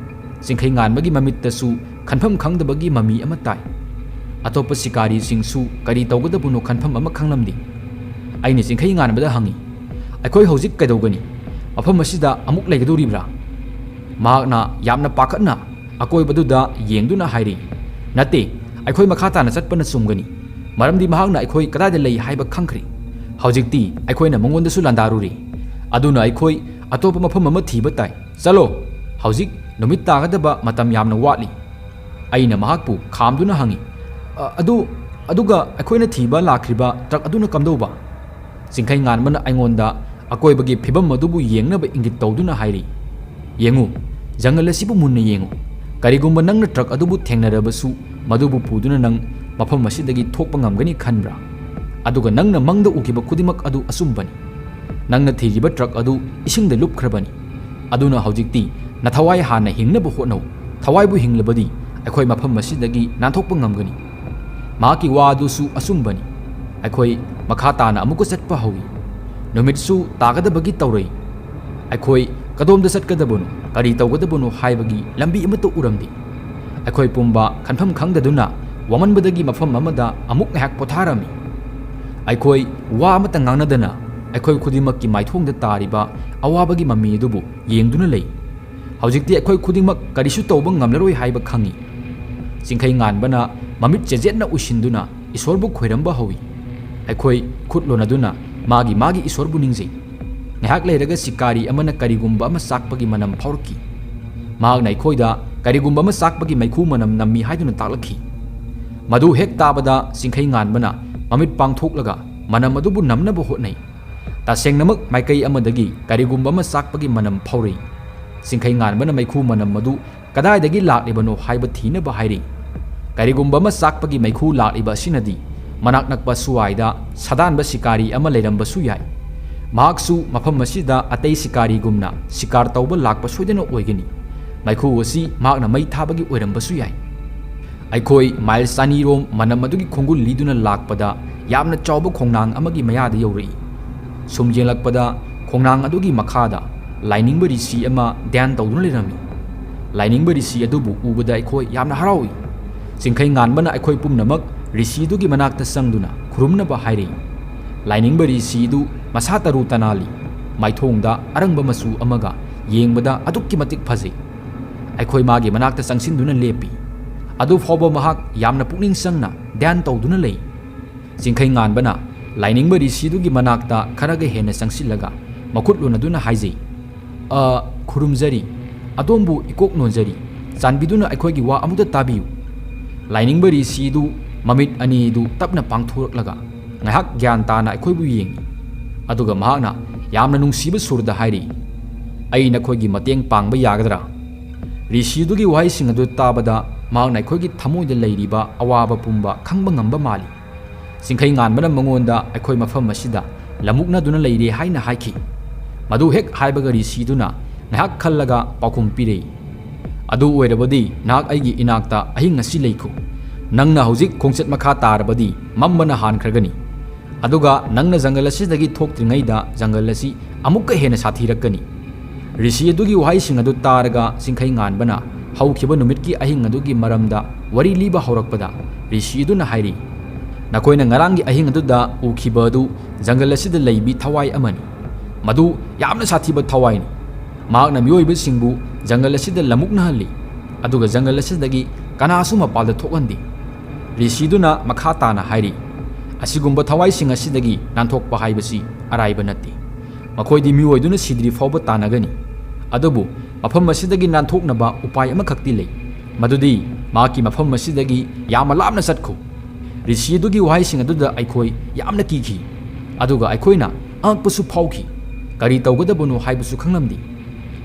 ꯆꯤꯡꯈꯩ ꯉꯥꯟꯕꯒꯤ ꯃꯃꯤꯠꯇꯁꯨ ꯈꯟꯐꯝ ꯈꯪꯗꯕꯒꯤ ꯃꯃꯤ ꯑꯃ ꯇꯥꯏ꯫ ꯑꯇꯣꯞꯄ ꯁꯤꯀꯥꯔꯤꯁꯤꯡꯁꯨ ꯀꯔꯤ ꯇꯧꯒꯗꯕꯅꯣ ꯈꯟꯐꯝ ꯑꯃ ꯈꯪꯂꯝꯗꯦ꯫ ꯑꯩꯅ ꯆꯤꯡꯈꯩ ꯉꯥꯟꯕꯗ ꯍꯪꯉꯤ, "ꯑꯩꯈꯣꯏ ꯍꯧꯖꯤꯛ ꯀꯩꯗꯧꯒꯅꯤ? ꯃꯐꯝ ꯑꯁꯤꯗ ꯑꯃꯨꯛ ꯂꯩꯒꯗꯧꯔꯤꯕ꯭ꯔꯥ?" ꯃꯍꯥꯛꯅ ꯌꯥꯝꯅ ꯄꯥꯈꯠꯅ ꯑꯀꯣꯏꯕꯗꯨꯗ ꯌꯦꯡꯗꯨꯅ ꯍꯥꯏꯔꯤ, "ꯅꯠꯇꯦ, ꯑꯩꯈꯣꯏ ꯃꯈꯥ ꯇꯥꯅ ꯆꯠꯄꯅ ꯆꯨꯝꯒꯅꯤ꯫ ꯃꯔꯝꯗꯤ ꯃꯍꯥꯛꯅ ꯑꯩꯈꯣꯏ ꯀꯗꯥꯏꯗ ꯂꯩ ꯍꯥꯏꯕ ꯈꯪꯈ꯭ꯔꯦ꯫ ꯍꯧꯖꯤꯛꯇꯤ ꯑꯩꯈꯣꯏꯅ ꯃꯉꯣꯟꯗꯁꯨ ꯂꯥꯟꯗꯥꯔꯨꯔꯦ꯫ ꯑꯗꯨꯅ ꯑꯩꯈꯣꯏ ꯑꯇꯣꯞꯄ ꯃꯐꯝ ꯑꯃ ꯊꯤꯕ ꯇꯥꯏ꯫ ꯆꯠꯂꯣ, ꯍꯧꯖꯤꯛ ꯅꯨꯃꯤꯠ ꯇꯥꯒꯗꯕ ꯃꯇꯝ ꯌꯥꯝꯅ ꯋꯥꯠꯂꯤ." ꯑꯩꯅ ꯃꯍꯥꯛꯄꯨ ꯈꯥꯝꯗꯨꯅ ꯍꯪꯉꯤ, ꯑꯗꯨꯒ ꯑꯩꯈꯣꯏꯅ ꯊꯤꯕ ꯂꯥꯛꯈ꯭ꯔꯤꯕ ꯇ꯭ꯔꯛ ꯑꯗꯨꯅ ꯀꯝꯗꯧꯕ? ꯆꯤꯡꯈꯩ ꯉꯥꯟꯕꯅ ꯑꯩꯉꯣꯟꯗ ꯑꯀꯣꯏꯕꯒꯤ ꯐꯤꯕꯝ ꯑꯗꯨꯕꯨ ꯌꯦꯡꯅꯕ ꯏꯪꯒꯤꯠ ꯇꯧꯗꯨꯅ ꯍꯥꯏꯔꯤ, ꯌꯦꯡꯉꯨ, ꯖꯪꯒꯜ ꯑꯁꯤꯕꯨ ꯃꯨꯟꯅ ꯌꯦꯡꯉꯨ. ꯀꯔꯤꯒꯨꯝꯕ ꯅꯪꯅ ꯇ꯭ꯔꯛ ꯑꯗꯨꯕꯨ ꯊꯦꯡꯅꯔꯕꯁꯨ ꯃꯗꯨꯕꯨ ꯄꯨꯗꯨꯅ ꯅꯪ ꯃꯐꯝ ꯑꯁꯤꯗꯒꯤ ꯊꯣꯛꯄ ꯉꯝꯒꯅꯤ ꯈꯟꯕ꯭ꯔꯥ? ꯑꯗꯨꯒ ꯅꯪꯅ ꯃꯪꯗ ꯎꯈꯤꯕ ꯈꯨꯗꯤꯡꯃꯛ ꯑꯗꯨ ꯑꯆꯨꯝꯕꯅꯤ. ꯅꯪꯅ ꯊꯤꯔꯤꯕ ꯇ꯭ꯔꯛ ꯑꯗු ꯏꯁꯤꯡꯗ ꯂꯨꯞꯈ꯭ꯔꯕꯅꯤ. ꯑꯗꯨꯅ ꯍꯧꯖꯤꯛꯇꯤ ꯅꯊꯋꯥꯏ ꯍꯥꯟꯅ ꯍꯤꯡꯅꯕ ꯍꯣꯠꯅꯧ. ꯊꯋꯥꯏꯕꯨ ꯍꯤꯡꯂꯕꯗꯤ ꯑꯩꯈꯣꯏ ꯃꯐꯝ ꯑꯁꯤꯗꯒꯤ ꯅꯥꯟꯊꯣꯛꯄ ꯉꯝꯒꯅꯤ. ꯃꯍꯥꯛꯀꯤ ꯋꯥ ꯑꯗꯨꯁꯨ ꯑꯆꯨꯝꯕꯅꯤ. ꯑꯩꯈꯣꯏ ꯃꯈꯥ ꯇꯥꯅ ꯑꯃꯨꯛꯀ ꯆꯠꯄ ꯍꯧꯏ. ꯅꯨꯃꯤꯠꯁꯨ ꯇꯥꯒꯗꯕꯒꯤ ꯇꯧꯔꯛꯏ. ꯑꯩꯈꯣꯏ ꯀꯗꯣꯝꯗ ꯆꯠꯀꯗꯕꯅꯣ, ꯀꯔꯤ ꯇꯧꯒꯗꯕꯅꯣ ꯍꯥꯏꯕꯒꯤ ꯂꯝꯕꯤ ꯑꯃꯠꯇ ꯎꯔꯝꯗꯦ. ꯑꯩꯈꯣꯏ ꯄꯨꯝꯕ ꯈꯟꯐꯝ ꯈꯪꯗꯗꯨꯅ ꯋꯥꯃꯟꯕꯗꯒꯤ ꯃꯐꯝ ꯑꯃꯗ ꯑꯃꯨꯛ ꯉꯥꯏꯍꯥꯛ ꯄꯣꯊꯥꯔꯝꯃꯤ. ꯑꯩꯈꯣꯏ ꯋꯥ ꯑꯃꯠꯇ ꯉꯥꯡꯅꯗꯅ ꯑꯩꯈꯣꯏ ꯈꯨꯗꯤꯡꯃꯛꯀꯤ ꯃꯥꯏꯊꯣꯡꯗ ꯇꯥꯔꯤꯕ ꯑꯋꯥꯕꯒꯤ ꯃꯃꯤ ꯑꯗꯨꯕꯨ ꯌꯦꯡꯗꯨꯅ ꯂꯩ. ꯍꯧꯖꯤꯛꯇꯤ ꯑꯩꯈꯣꯏ ꯈꯨꯗꯤꯡꯃꯛ ꯀꯔꯤꯁꯨ ꯇꯧꯕ ꯉꯝꯂꯔꯣꯏ ꯍꯥꯏꯕ ꯈꯪꯉꯤ. ꯆꯤꯡꯈꯩ ꯉꯥꯟꯕꯅ ꯃꯃꯤꯠ ꯆꯦꯖꯦꯠꯅ ꯎꯏꯁꯤꯟꯗꯨꯅ ꯏꯁꯣꯔꯕꯨ ꯈꯣꯏꯔꯝꯕ ꯍꯧꯏ. ꯑꯩꯈꯣꯏ ꯈꯨꯠ ꯂꯣꯟꯅꯗꯨꯅ ꯃꯥꯒꯤ ꯏꯁꯣꯔꯕꯨ ꯅꯤꯡꯖꯩ. ꯉꯥꯏꯍꯥꯛ ꯂꯩꯔꯒ ꯁꯤꯀꯥꯔꯤ ꯑꯃꯅ ꯀꯔꯤꯒꯨꯝꯕ ꯑꯃ ꯆꯥꯛꯄꯒꯤ ꯃꯅꯝ ꯐꯥꯎꯔꯛꯈꯤ. ꯃꯍꯥꯛꯅ ꯑꯩꯈꯣꯏꯗ ꯀꯔꯤꯒꯨꯝꯕ ꯑꯃ ꯆꯥꯛꯄꯒꯤ ꯃꯩꯈꯨ ꯃꯅꯝ ꯅꯝꯃꯤ ꯍꯥꯏꯗꯨꯅ ꯇꯥꯛꯂꯛꯈꯤ. ꯃꯗꯨ ꯍꯦꯛ ꯇꯥꯕꯗ ꯆꯤꯡꯈꯩ ꯉꯥꯟꯕꯅ ꯃꯃꯤꯠ ꯄꯥꯡꯊꯣꯛꯂꯒ ꯃꯅꯝ ꯑꯗꯨꯕꯨ ꯅꯝꯅꯕ ꯍꯣꯠꯅꯩ. ꯇꯁꯦꯡꯅꯃꯛ ꯃꯥꯏꯀꯩ ꯑꯃꯗꯒꯤ ꯀꯔꯤꯒꯨꯝꯕ ꯑꯃ ꯆꯥꯛꯄꯒꯤ ꯃꯅꯝ ꯐꯥꯎꯔꯛꯏ. ꯆꯤꯡꯈꯩ ꯉꯥꯟꯕꯅ ꯃꯩꯈꯨ ꯃꯅꯝ ꯑꯗꯨ ꯀꯗꯥꯏꯗꯒꯤ ꯂꯥꯛꯂꯤꯕꯅꯣ ꯍꯥꯏꯕ ꯊꯤꯅꯕ ꯍꯥꯏꯔꯤ. ꯀꯔꯤꯒꯨꯝꯕ ꯑꯃ ꯆꯥꯛꯄꯒꯤ ꯃꯩꯈꯨ ꯂꯥꯛꯂꯤꯕ ꯑꯁꯤꯅꯗꯤ ꯃꯅꯥꯛ ꯅꯛꯄ ꯁꯨꯋꯥꯏꯗ ꯁꯥꯗꯥꯟꯕ ꯁꯤꯀꯥꯔꯤ ꯑꯃ ꯂꯩꯔꯝꯕꯁꯨ ꯌꯥꯏ. ꯃꯍꯥꯛꯁꯨ ꯃꯐꯝ ꯑꯁꯤꯗ ꯑꯇꯩ ꯁꯤꯀꯥꯔꯤꯒꯨꯝꯅ ꯁꯤꯀꯥꯔ ꯇꯧꯕ ꯂꯥꯛꯄ ꯁꯣꯏꯗꯅ ꯑꯣꯏꯒꯅꯤ. ꯃꯩꯈꯨ ꯑꯁꯤ ꯃꯍꯥꯛꯅ ꯃꯩ ꯊꯥꯕꯒꯤ ꯑꯣꯏꯔꯝꯕꯁꯨ ꯌꯥꯏ. ꯑꯩꯈꯣꯏ ꯃꯥꯏꯜ 200ꯔꯣꯝ ꯃꯅꯝ ꯑꯗꯨꯒꯤ ꯈꯣꯡꯒꯨꯜ ꯂꯤꯗꯨꯅ ꯂꯥꯛꯄꯗ ꯌꯥꯝꯅ ꯆꯥꯎꯕ ꯈꯣꯡꯅꯥꯡ ꯑꯃꯒꯤ ꯃꯌꯥꯗ ꯌꯧꯔꯛꯏ. ꯁꯨꯝ ꯌꯦꯡꯂꯛꯄꯗ ꯈꯣꯡꯅꯥꯡ ꯑꯗꯨꯒꯤ ꯃꯈꯥꯗ ꯂꯥꯏꯅꯤꯡꯕ ꯔꯤꯁꯤ ꯑꯃ ꯙ꯭ꯌꯥꯟ ꯇꯧꯗꯨꯅ ꯂꯩꯔꯝꯃꯤ. ꯂꯥꯏꯅꯤꯡꯕ ꯔꯤꯁꯤ ꯑꯗꯨꯕꯨ ꯎꯕꯗ ꯑꯩꯈꯣꯏ ꯌꯥꯝꯅ ꯍꯔꯥꯎꯏ. ꯆꯤꯡꯈꯩ ꯉꯥꯟꯕꯅ ꯑꯩꯈꯣꯏ ꯄꯨꯝꯅꯃꯛ ꯔꯤꯁꯤꯗꯨꯒꯤ ꯃꯅꯥꯛꯇ ꯆꯪꯗꯨꯅ ꯈꯨꯔꯨꯝꯅꯕ ꯍꯥꯏꯔꯛꯏ. ꯂꯥꯏꯅꯤꯡꯕ ꯔꯤꯁꯤꯗꯨ ꯃꯁꯥ ꯇꯔꯨ ꯇꯅꯥꯜꯂꯤ. ꯃꯥꯏꯊꯣꯡꯗ ꯑꯔꯪꯕ ꯃꯆꯨ ꯑꯃꯒ ꯌꯦꯡꯕꯗ ꯑꯗꯨꯛꯀꯤ ꯃꯇꯤꯛ ꯐꯖꯩ. ꯑꯩꯈꯣꯏ ꯃꯥꯒꯤ ꯃꯅꯥꯛꯇ ꯆꯪꯁꯤꯟꯗꯨꯅ ꯂꯦꯞꯄꯤ. ꯑꯗꯨ ꯐꯥꯎꯕ ꯃꯍꯥꯛ ꯌꯥꯝꯅ ꯄꯨꯛꯅꯤꯡ ꯆꯪꯅ ꯙ꯭ꯌꯥꯟ ꯇꯧꯗꯨꯅ ꯂꯩ. ꯆꯤꯡꯈꯩ ꯉꯥꯟꯕꯅ ꯂꯥꯏꯅꯤꯡꯕ ꯔꯤꯁꯤꯗꯨꯒꯤ ꯃꯅꯥꯛꯇ ꯈꯔꯒ ꯍꯦꯟꯅ ꯆꯪꯁꯤꯜꯂꯒ ꯃꯈꯨꯠ ꯂꯣꯟꯅꯗꯨꯅ ꯍꯥꯏꯖꯩ, ꯈꯨꯔꯨꯝꯖꯔꯤ, ꯑꯗꯣꯝꯕꯨ ꯏꯀꯣꯛ ꯅꯣꯟꯖꯔꯤ. ꯆꯥꯟꯕꯤꯗꯨꯅ ꯑꯩꯈꯣꯏꯒꯤ ꯋꯥ ꯑꯃꯨꯛꯇ ꯇꯥꯕꯤꯌꯨ. ꯂꯥꯏꯅꯤꯡꯕ ꯔꯤꯁꯤꯗꯨ ꯃꯃꯤꯠ ꯑꯅꯤꯗꯨ ꯇꯞꯅ ꯄꯥꯡꯊꯣꯔꯛꯂꯒ ꯉꯥꯏꯍꯥꯛ ꯒ꯭ꯌꯥꯟ ꯇꯥꯅ ꯑꯩꯈꯣꯏꯕꯨ ꯌꯦꯡꯉꯤ. ꯑꯗꯨꯒ ꯃꯍꯥꯛꯅ ꯌꯥꯝꯅ ꯅꯨꯡꯁꯤꯕ ꯁꯨꯔꯗ ꯍꯥꯏꯔꯤ, ꯑꯩ ꯅꯈꯣꯏꯒꯤ ꯃꯇꯦꯡ ꯄꯥꯡꯕ ꯌꯥꯒꯗ꯭ꯔꯥ? ꯔꯤꯁꯤꯗꯨꯒꯤ ꯋꯥꯍꯩꯁꯤꯡ ꯑꯗꯨ ꯇꯥꯕꯗ ꯃꯍꯥꯛꯅ ꯑꯩꯈꯣꯏꯒꯤ ꯊꯃꯣꯏꯗ ꯂꯩꯔꯤꯕ ꯑꯋꯥꯕ ꯄꯨꯝꯕ ꯈꯪꯕ ꯉꯝꯕ ꯃꯥꯜꯂꯤ. ꯆꯤꯡꯈꯩ ꯉꯥꯟꯕꯅ ꯃꯉꯣꯟꯗ ꯑꯩꯈꯣꯏ ꯃꯐꯝ ꯑꯁꯤꯗ ꯂꯝꯃꯨꯛꯅꯗꯨꯅ ꯂꯩꯔꯦ ꯍꯥꯏꯅ ꯍꯥꯏꯈꯤ. ꯃꯗꯨ ꯍꯦꯛ ꯍꯥꯏꯕꯒ ꯔꯤꯁꯤꯗꯨꯅ ꯉꯥꯏꯍꯥꯛ ꯈꯜꯂꯒ ꯄꯥꯎꯈꯨꯝ ꯄꯤꯔꯛꯏ, ꯑꯗꯨ ꯑꯣꯏꯔꯕꯗꯤ ꯅꯍꯥꯛ ꯑꯩꯒꯤ ꯏꯅꯥꯛꯇ ꯑꯍꯤꯡ ꯑꯁꯤ ꯂꯩꯈꯣ. ꯅꯪꯅ ꯍꯧꯖꯤꯛ ꯈꯣꯡꯆꯠ ꯃꯈꯥ ꯇꯥꯔꯕꯗꯤ ꯃꯝꯕꯅ ꯍꯥꯟꯈ꯭ꯔꯒꯅꯤ. ꯑꯗꯨꯒ ꯅꯪꯅ ꯖꯪꯒꯜ ꯑꯁꯤꯗꯒꯤ ꯊꯣꯛꯇ꯭ꯔꯤꯉꯩꯗ ꯖꯪꯒꯜ ꯑꯁꯤ ꯑꯃꯨꯛꯀ ꯍꯦꯟꯅ ꯁꯥꯊꯤꯔꯛꯀꯅꯤ. ꯔꯤꯁꯤ ꯑꯗꯨꯒꯤ ꯋꯥꯍꯩꯁꯤꯡ ꯑꯗꯨ ꯇꯥꯔꯒ ꯆꯤꯡꯈꯩ ꯉꯥꯟꯕꯅ ꯍꯧꯈꯤꯕ ꯅꯨꯃꯤꯠꯀꯤ ꯑꯍꯤꯡ ꯑꯗꯨꯒꯤ ꯃꯔꯝꯗ ꯋꯥꯔꯤ ꯂꯤꯕ ꯍꯧꯔꯛꯄꯗ ꯔꯤꯁꯤ ꯑꯗꯨꯅ ꯍꯥꯏꯔꯤ, ꯅꯈꯣꯏꯅ ꯉꯔꯥꯡꯒꯤ ꯑꯍꯤꯡ ꯑꯗꯨꯗ ꯎꯈꯤꯕ ꯑꯗꯨ ꯖꯪꯒꯜ ꯑꯁꯤꯗ ꯂꯩꯕꯤ ꯊꯋꯥꯏ ꯑꯃꯅꯤ. ꯃꯗꯨ ꯌꯥꯝꯅ ꯁꯥꯊꯤꯕ ꯊꯋꯥꯏꯅꯤ. ꯃꯍꯥꯛꯅ ꯃꯤꯑꯣꯏꯕꯁꯤꯡꯕꯨ ꯖꯪꯒꯜ ꯑꯁꯤꯗ ꯂꯝꯃꯨꯛꯅꯍꯜꯂꯤ. ꯑꯗꯨꯒ ꯖꯪꯒꯜ ꯑꯁꯤꯗꯒꯤ ꯀꯅꯥꯁꯨ ꯃꯄꯥꯟꯗ ꯊꯣꯛꯍꯟꯗꯦ. ꯔꯤꯁꯤꯗꯨꯅ ꯃꯈꯥ ꯇꯥꯅ ꯍꯥꯏꯔꯤ, ꯑꯁꯤꯒꯨꯝꯕ ꯊꯋꯥꯏꯁꯤꯡ ꯑꯁꯤꯗꯒꯤ ꯅꯥꯟꯊꯣꯛꯄ ꯍꯥꯏꯕꯁꯤ ꯑꯔꯥꯏꯕ ꯅꯠꯇꯦ. ꯃꯈꯣꯏꯗꯤ ꯃꯤꯑꯣꯏꯗꯨꯅ ꯁꯤꯗ꯭ꯔꯤ ꯐꯥꯎꯕ ꯇꯥꯟꯅꯒꯅꯤ. ꯑꯗꯨꯕꯨ ꯃꯐꯝ ꯑꯁꯤꯗꯒꯤ ꯅꯥꯟꯊꯣꯛꯅꯕ ꯎꯄꯥꯏ ꯑꯃꯈꯛꯇꯤ ꯂꯩ. ꯃꯗꯨꯗꯤ ꯃꯍꯥꯛꯀꯤ ꯃꯐꯝ ꯑꯁꯤꯗꯒꯤ ꯌꯥꯝꯅ ꯂꯥꯞꯅ ꯆꯠꯈꯣ. ꯔꯤꯁꯤ ꯑꯗꯨꯒꯤ ꯋꯥꯍꯩꯁꯤꯡ ꯑꯗꯨꯗ ꯑꯩꯈꯣই ꯌꯥꯝꯅ ꯀꯤꯈꯤ. ꯑꯗꯨꯒ ꯑꯩꯈꯣꯏꯅ ꯑꯉꯛꯄꯁꯨ ꯐꯥꯎꯈꯤ. ꯀꯔꯤ ꯇꯧꯒꯗꯕꯅꯣ ꯍꯥꯏꯕꯁꯨ ꯈꯪꯂꯝꯗꯦ.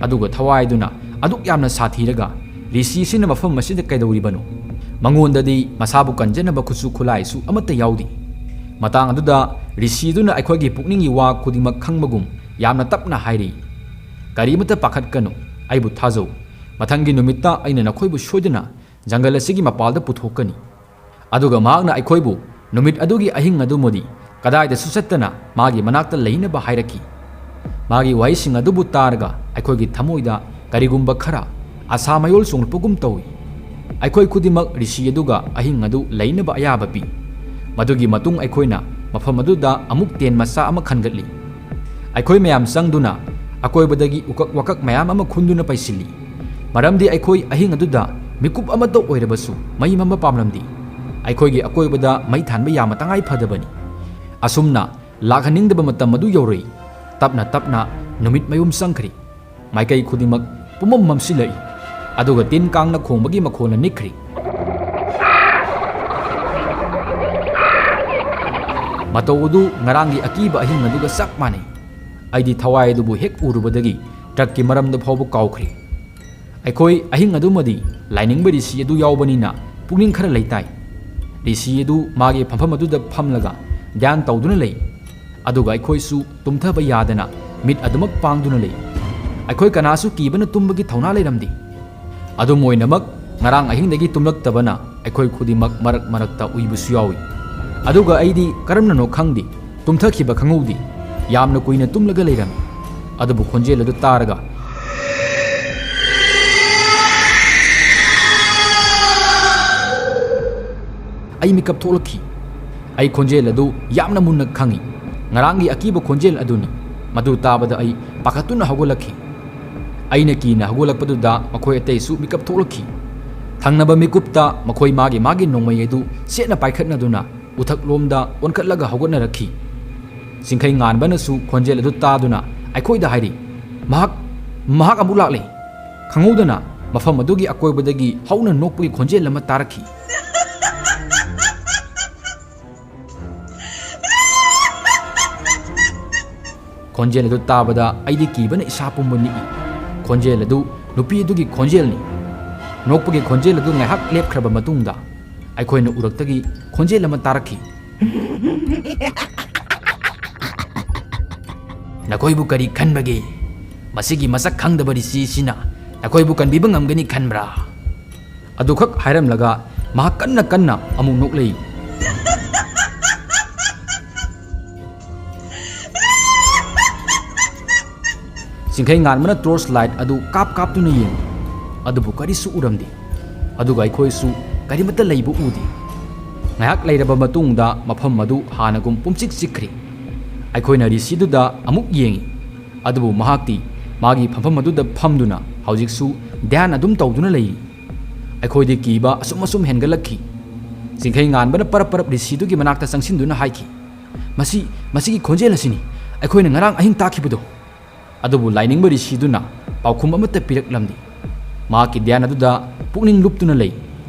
ꯑꯗꯨꯒ ꯊꯋꯥꯏꯗꯨꯅ ꯑꯗꯨꯛ ꯌꯥꯝꯅ ꯁꯥꯊꯤꯔꯒ ꯔꯤꯁꯤꯁꯤꯅ ꯃꯐꯝ ꯑꯁꯤꯗ ꯀꯩꯗꯧꯔꯤꯕꯅꯣ? ꯃꯉꯣꯟꯗꯗꯤ ꯃꯁꯥꯕꯨ ꯀꯟꯖꯅꯕ ꯈꯨꯠꯁꯨ ꯈꯨꯠꯂꯥꯏꯁꯨ ꯑꯃꯠꯇ ꯌꯥꯎꯗꯦ. ꯃꯇꯥꯡ ꯑꯗꯨꯗ ꯔꯤꯁꯤꯗꯨꯅ ꯑꯩꯈꯣꯏꯒꯤ ꯄꯨꯛꯅꯤꯡꯒꯤ ꯋꯥ ꯈꯨꯗꯤꯡꯃꯛ ꯈꯪꯕꯒꯨꯝ ꯌꯥꯝꯅ ꯇꯞꯅ ꯍꯥꯏꯔꯤ, ꯀꯔꯤꯃꯠꯇ ꯄꯥꯈꯠꯀꯅꯨ, ꯑꯩꯕꯨ ꯊꯥꯖꯧ. ꯃꯊꯪꯒꯤ ꯅꯨꯃꯤꯠꯇ ꯑꯩꯅ ꯅꯈꯣꯏꯕꯨ ꯁꯣꯏꯗꯅ ꯖꯪꯒꯜ ꯑꯁꯤꯒꯤ ꯃꯄꯥꯜꯗ ꯄꯨꯊꯣꯛꯀꯅꯤ. ꯑꯗꯨꯒ ꯃꯍꯥꯛꯅ ꯑꯩꯈꯣꯏꯕꯨ ꯅꯨꯃꯤꯠ ꯑꯗꯨꯒꯤ ꯑꯍꯤꯡ ꯑꯗꯨꯃꯗꯤ ꯀꯗꯥꯏꯗꯁꯨ ꯆꯠꯇꯅ ꯃꯥꯒꯤ ꯃꯅꯥꯛꯇ ꯂꯩꯅꯕ ꯍꯥꯏꯔꯛꯈꯤ. ꯃꯥꯒꯤ ꯋꯥꯍꯩꯁꯤꯡ ꯑꯗꯨꯕꯨ ꯇꯥꯔꯒ ꯑꯩꯈꯣꯏꯒꯤ ꯊꯃꯣꯏꯗ ꯀꯔꯤꯒꯨꯝꯕ ꯈꯔ ꯑꯁꯥ ꯃꯌꯣꯜ ꯆꯣꯡꯂꯛꯄꯒꯨꯝ ꯇꯧꯏ. ꯑꯩꯈꯣꯏ ꯈꯨꯗꯤꯡꯃꯛ ꯔꯤꯁꯤ ꯑꯗꯨꯒ ꯑꯍꯤꯡ ꯑꯗꯨ ꯂꯩꯅꯕ ꯑꯌꯥꯕ ꯄꯤ. ꯃꯗꯨꯒꯤ ꯃꯇꯨꯡ ꯑꯩꯈꯣꯏꯅ ꯃꯐꯝ ꯑꯗꯨꯗ ꯑꯃꯨꯛ ꯇꯦꯟ ꯃꯆꯥ ꯑꯃ ꯈꯟꯒꯠꯂꯤ. ꯑꯩꯈꯣꯏ ꯃꯌꯥꯝ ꯆꯪꯗꯨꯅ ꯑꯀꯣꯏꯕꯗꯒꯤ ꯎꯀꯛ ꯋꯥꯀꯛ ꯃꯌꯥꯝ ꯑꯃ ꯈꯨꯟꯗꯨꯅ ꯄꯩꯁꯤꯜꯂꯤ. ꯃꯔꯝꯗꯤ ꯑꯩꯈꯣꯏ ꯑꯍꯤꯡ ꯑꯗꯨꯗ ꯃꯤꯀꯨꯞ ꯑꯃꯠꯇ ꯑꯣꯏꯔꯕꯁꯨ ꯃꯩ ꯃꯝꯕ ꯄꯥꯝꯂꯝꯗꯦ. ꯑꯩꯈꯣꯏꯒꯤ ꯑꯀꯣꯏꯕꯗ ꯃꯩ ꯊꯥꯟꯕ ꯌꯥꯝꯅ ꯇꯉꯥꯏ ꯐꯗꯕꯅꯤ. ꯑꯁꯨꯝꯅ ꯂꯥꯛꯍꯟꯅꯤꯡꯗꯕ ꯃꯇꯝ ꯑꯗꯨ ꯌꯧꯔꯛꯏ. ꯇꯞꯅ ꯇꯞꯅ ꯅꯨꯃꯤꯠ ꯃꯌꯨꯝ ꯆꯪꯈ꯭ꯔꯤ. ꯃꯥꯏꯀꯩ ꯈꯨꯗꯤꯡꯃꯛ ꯄꯨꯝꯃꯝ ꯃꯝꯁꯤꯜꯂꯛꯏ. ꯑꯗꯨꯒ ꯇꯤꯟ ꯀꯥꯡꯅ ꯈꯣꯡꯕꯒꯤ ꯃꯈꯣꯜꯅ ꯅꯤꯛꯈ꯭ꯔꯤ. ꯃꯇꯧ ꯑꯗꯨ ꯉꯔꯥꯡꯒꯤ ꯑꯀꯤꯕ ꯑꯍꯤꯡ ꯑꯗꯨꯒ ꯆꯞ ꯃꯥꯟꯅꯩ꯫ ꯑꯩꯗꯤ ꯊꯋꯥꯏ ꯑꯗꯨꯕꯨ ꯍꯦꯛ ꯎꯔꯨꯕꯗꯒꯤ ꯇ꯭ꯔꯛꯀꯤ ꯃꯔꯝꯗ ꯐꯥꯎꯕ ꯀꯥꯎꯈ꯭ꯔꯦ꯫ ꯑꯩꯈꯣꯏ ꯑꯍꯤꯡ ꯑꯗꯨꯃꯗꯤ ꯂꯥꯏꯅꯤꯡꯕ ꯔꯤꯁꯤ ꯑꯗꯨ ꯌꯥꯎꯕꯅꯤꯅ ꯄꯨꯛꯅꯤꯡ ꯈꯔ ꯂꯩꯇꯥꯏ꯫ ꯔꯤꯁꯤ ꯑꯗꯨ ꯃꯥꯒꯤ ꯐꯝꯐꯝ ꯑꯗꯨꯗ ꯐꯝꯂꯒ ꯙ꯭ꯌꯥꯟ ꯇꯧꯗꯨꯅ ꯂꯩ꯫ ꯑꯗꯨꯒ ꯑꯩꯈꯣꯏꯁꯨ ꯇꯨꯝꯊꯕ ꯌꯥꯗꯅ ꯃꯤꯠ ꯑꯗꯨꯃꯛ ꯄꯥꯡꯗꯨꯅ ꯂꯩ꯫ ꯑꯩꯈꯣꯏ ꯀꯅꯥꯁꯨ ꯀꯤꯕꯅ ꯇꯨꯝꯕꯒꯤ ꯊꯧꯅꯥ ꯂꯩꯔꯝꯗꯦ꯫ ꯑꯗꯨꯝ ꯑꯣꯏꯅꯃꯛ ꯉꯔꯥꯡ ꯑꯍꯤꯡꯗꯒꯤ ꯇꯨꯝꯂꯛꯇꯕꯅ ꯑꯩꯈꯣꯏ ꯈꯨꯗꯤꯡꯃꯛ ꯃꯔꯛ ꯃꯔꯛꯇ ꯎꯏꯕꯁꯨ ꯌꯥꯎꯏ꯫ ꯑꯗꯨꯒ ꯑꯩꯗꯤ ꯀꯔꯝꯅꯅꯣ ꯈꯪꯗꯦ ꯇꯨꯝꯊꯈꯤꯕ ꯈꯪꯍꯧꯗꯦ ꯌꯥꯝꯅ ꯀꯨꯏꯅ ꯇꯨꯝꯂꯒ ꯂꯩꯔꯝꯃꯤ꯫ ꯑꯗꯨꯕꯨ ꯈꯣꯟꯖꯦꯜ ꯑꯗꯨ ꯇꯥꯔꯒ ꯑꯩ ꯃꯤꯀꯞ ꯊꯣꯛꯂꯛꯈꯤ꯫ ꯑꯩ ꯈꯣꯟꯖꯦꯜ ꯑꯗꯨ ꯌꯥꯝꯅ ꯃꯨꯟꯅ ꯈꯪꯏ꯫ ꯉꯔꯥꯡꯒꯤ ꯑꯀꯤꯕ ꯈꯣꯟꯖꯦꯜ ꯑꯗꯨꯅꯤ꯫ ꯃꯗꯨ ꯇꯥꯕꯗ ꯑꯩ ꯄꯥꯈꯠꯇꯨꯅ ꯍꯧꯒꯠꯂꯛꯈꯤ꯫ ꯑꯩꯅ ꯀꯤꯅ ꯍꯧꯒꯠꯂꯛꯄꯗꯨꯗ ꯃꯈꯣꯏ ꯑꯇꯩꯁꯨ ꯃꯤꯀꯞ ꯊꯣꯛꯂꯛꯈꯤ꯫ ꯊꯪꯅꯕ ꯃꯤꯀꯨꯞꯇ ꯃꯈꯣꯏ ꯃꯥꯒꯤ ꯅꯣꯡꯃꯩ ꯑꯗꯨ ꯆꯦꯠꯅ ꯄꯥꯏꯈꯠꯅꯗꯨꯅ ꯎꯊꯛꯂꯣꯝꯗ ꯑꯣꯟꯈꯠꯂꯒ ꯍꯧꯒꯠꯅꯔꯛꯈꯤ꯫ ꯆꯤꯡꯈꯩ ꯉꯥꯟꯕꯅꯁꯨ ꯈꯣꯟꯖꯦꯜ ꯑꯗꯨ ꯇꯥꯗꯨꯅ ꯑꯩꯈꯣꯏꯗ ꯍꯥꯏꯔꯤ, ꯃꯍꯥꯛ ꯑꯃꯨꯛ ꯂꯥꯛꯂꯦ꯫ ꯈꯪꯍꯧꯗꯅ ꯃꯐꯝ ꯑꯗꯨꯒꯤ ꯑꯀꯣꯏꯕꯗꯒꯤ ꯍꯧꯅ ꯅꯣꯛꯄꯒꯤ ꯈꯣꯟꯖꯦꯜ ꯑꯃ ꯇꯥꯔꯛꯈꯤ꯫ ꯈꯣꯟꯖꯦꯜ ꯑꯗꯨ ꯇꯥꯕꯗ ꯑꯩꯗꯤ ꯀꯤꯕꯅ ꯏꯁꯥ ꯄꯨꯝꯕ ꯅꯤꯛꯏ꯫ ꯈꯣꯟꯖꯦꯜ ꯑꯗꯨ ꯅꯨꯄꯤ ꯑꯗꯨꯒꯤ ꯈꯣꯟꯖꯦꯜꯅꯤ꯫ ꯅꯣꯛꯄꯒꯤ ꯈꯣꯟꯖꯦꯜ ꯑꯗꯨ ꯉꯥꯏꯍꯥꯛ ꯂꯦꯞꯈ꯭ꯔꯕ ꯃꯇꯨꯡꯗ ꯑꯩꯈꯣꯏꯅ ꯎꯔꯛꯇꯒꯤ ꯈꯣꯟꯖꯦꯜ ꯑꯃ ꯇꯥꯔꯛꯈꯤ꯫ ꯅꯈꯣꯏꯕꯨ ꯀꯔꯤ ꯈꯟꯕꯒꯦ? ꯃꯁꯤꯒꯤ ꯃꯁꯛ ꯈꯪꯗꯕ ꯔꯤꯁꯤꯁꯤꯅ ꯅꯈꯣꯏꯕꯨ ꯀꯟꯕꯤꯕ ꯉꯝꯒꯅꯤ ꯈꯟꯕ꯭ꯔꯥ? ꯑꯗꯨꯈꯛ ꯍꯥꯏꯔꯝꯂꯒ ꯃꯍꯥꯛ ꯀꯟꯅ ꯑꯃꯨꯛ ꯅꯣꯛꯂꯛꯏ꯫ ꯆꯤꯡꯈꯩ ꯉꯥꯟꯕꯅ ꯇꯣꯔꯆ ꯂꯥꯏꯠ ꯑꯗꯨ ꯀꯥꯞꯇꯨꯅ ꯌꯦꯡꯏ꯫ ꯑꯗꯨꯕꯨ ꯀꯔꯤꯁꯨ ꯎꯔꯝꯗꯦ꯫ ꯑꯗꯨꯒ ꯑꯩꯈꯣꯏꯁꯨ ꯀꯔꯤꯃꯠꯇ ꯂꯩꯕ ꯎꯗꯦ꯫ ꯉꯥꯏꯍꯥꯛ ꯂꯩꯔꯕ ꯃꯇꯨꯡꯗ ꯃꯐꯝ ꯑꯗꯨ ꯍꯥꯟꯅꯒꯨꯝ ꯄꯨꯝꯆꯤꯛ ꯆꯤꯛꯈ꯭ꯔꯦ꯫ ꯑꯩꯈꯣꯏꯅ ꯔꯤꯁꯤꯗꯨꯗ ꯑꯃꯨꯛ ꯌꯦꯡꯏ꯫ ꯑꯗꯨꯕꯨ ꯃꯍꯥꯛꯇꯤ ꯃꯥꯒꯤ ꯐꯝꯐꯝ ꯑꯗꯨꯗ ꯐꯝꯗꯨꯅ ꯍꯧꯖꯤꯛꯁꯨ ꯙ꯭ꯌꯥꯟ ꯑꯗꯨꯝ ꯇꯧꯗꯨꯅ ꯂꯩꯔꯤ꯫ ꯑꯩꯈꯣꯏꯗꯤ ꯀꯤꯕ ꯑꯁꯨꯝ ꯍꯦꯟꯒꯠꯂꯛꯈꯤ꯫ ꯆꯤꯡꯈꯩ ꯉꯥꯟꯕꯅ ꯄꯔꯞ ꯔꯤꯁꯤꯗꯨꯒꯤ ꯃꯅꯥꯛꯇ ꯆꯪꯁꯤꯟꯗꯨꯅ ꯍꯥꯏꯈꯤ, ꯃꯁꯤꯒꯤ ꯈꯣꯟꯖꯦꯜ ꯑꯁꯤꯅꯤ ꯑꯩꯈꯣꯏꯅ ꯉꯔꯥꯡ ꯑꯍꯤꯡ ꯇꯥꯈꯤꯕꯗꯣ꯫ ꯑꯗꯨꯕꯨ ꯂꯥꯏꯅꯤꯡꯕ ꯔꯤꯁꯤꯗꯨꯅ ꯄꯥꯎꯈꯨꯝ ꯑꯃꯠꯇ ꯄꯤꯔꯛꯂꯝꯗꯦ꯫ ꯃꯍꯥꯛꯀꯤ ꯙ꯭ꯌꯥꯟ ꯑꯗꯨꯗ ꯄꯨꯛꯅꯤꯡ ꯂꯨꯞꯇꯨꯅ ꯂꯩ꯫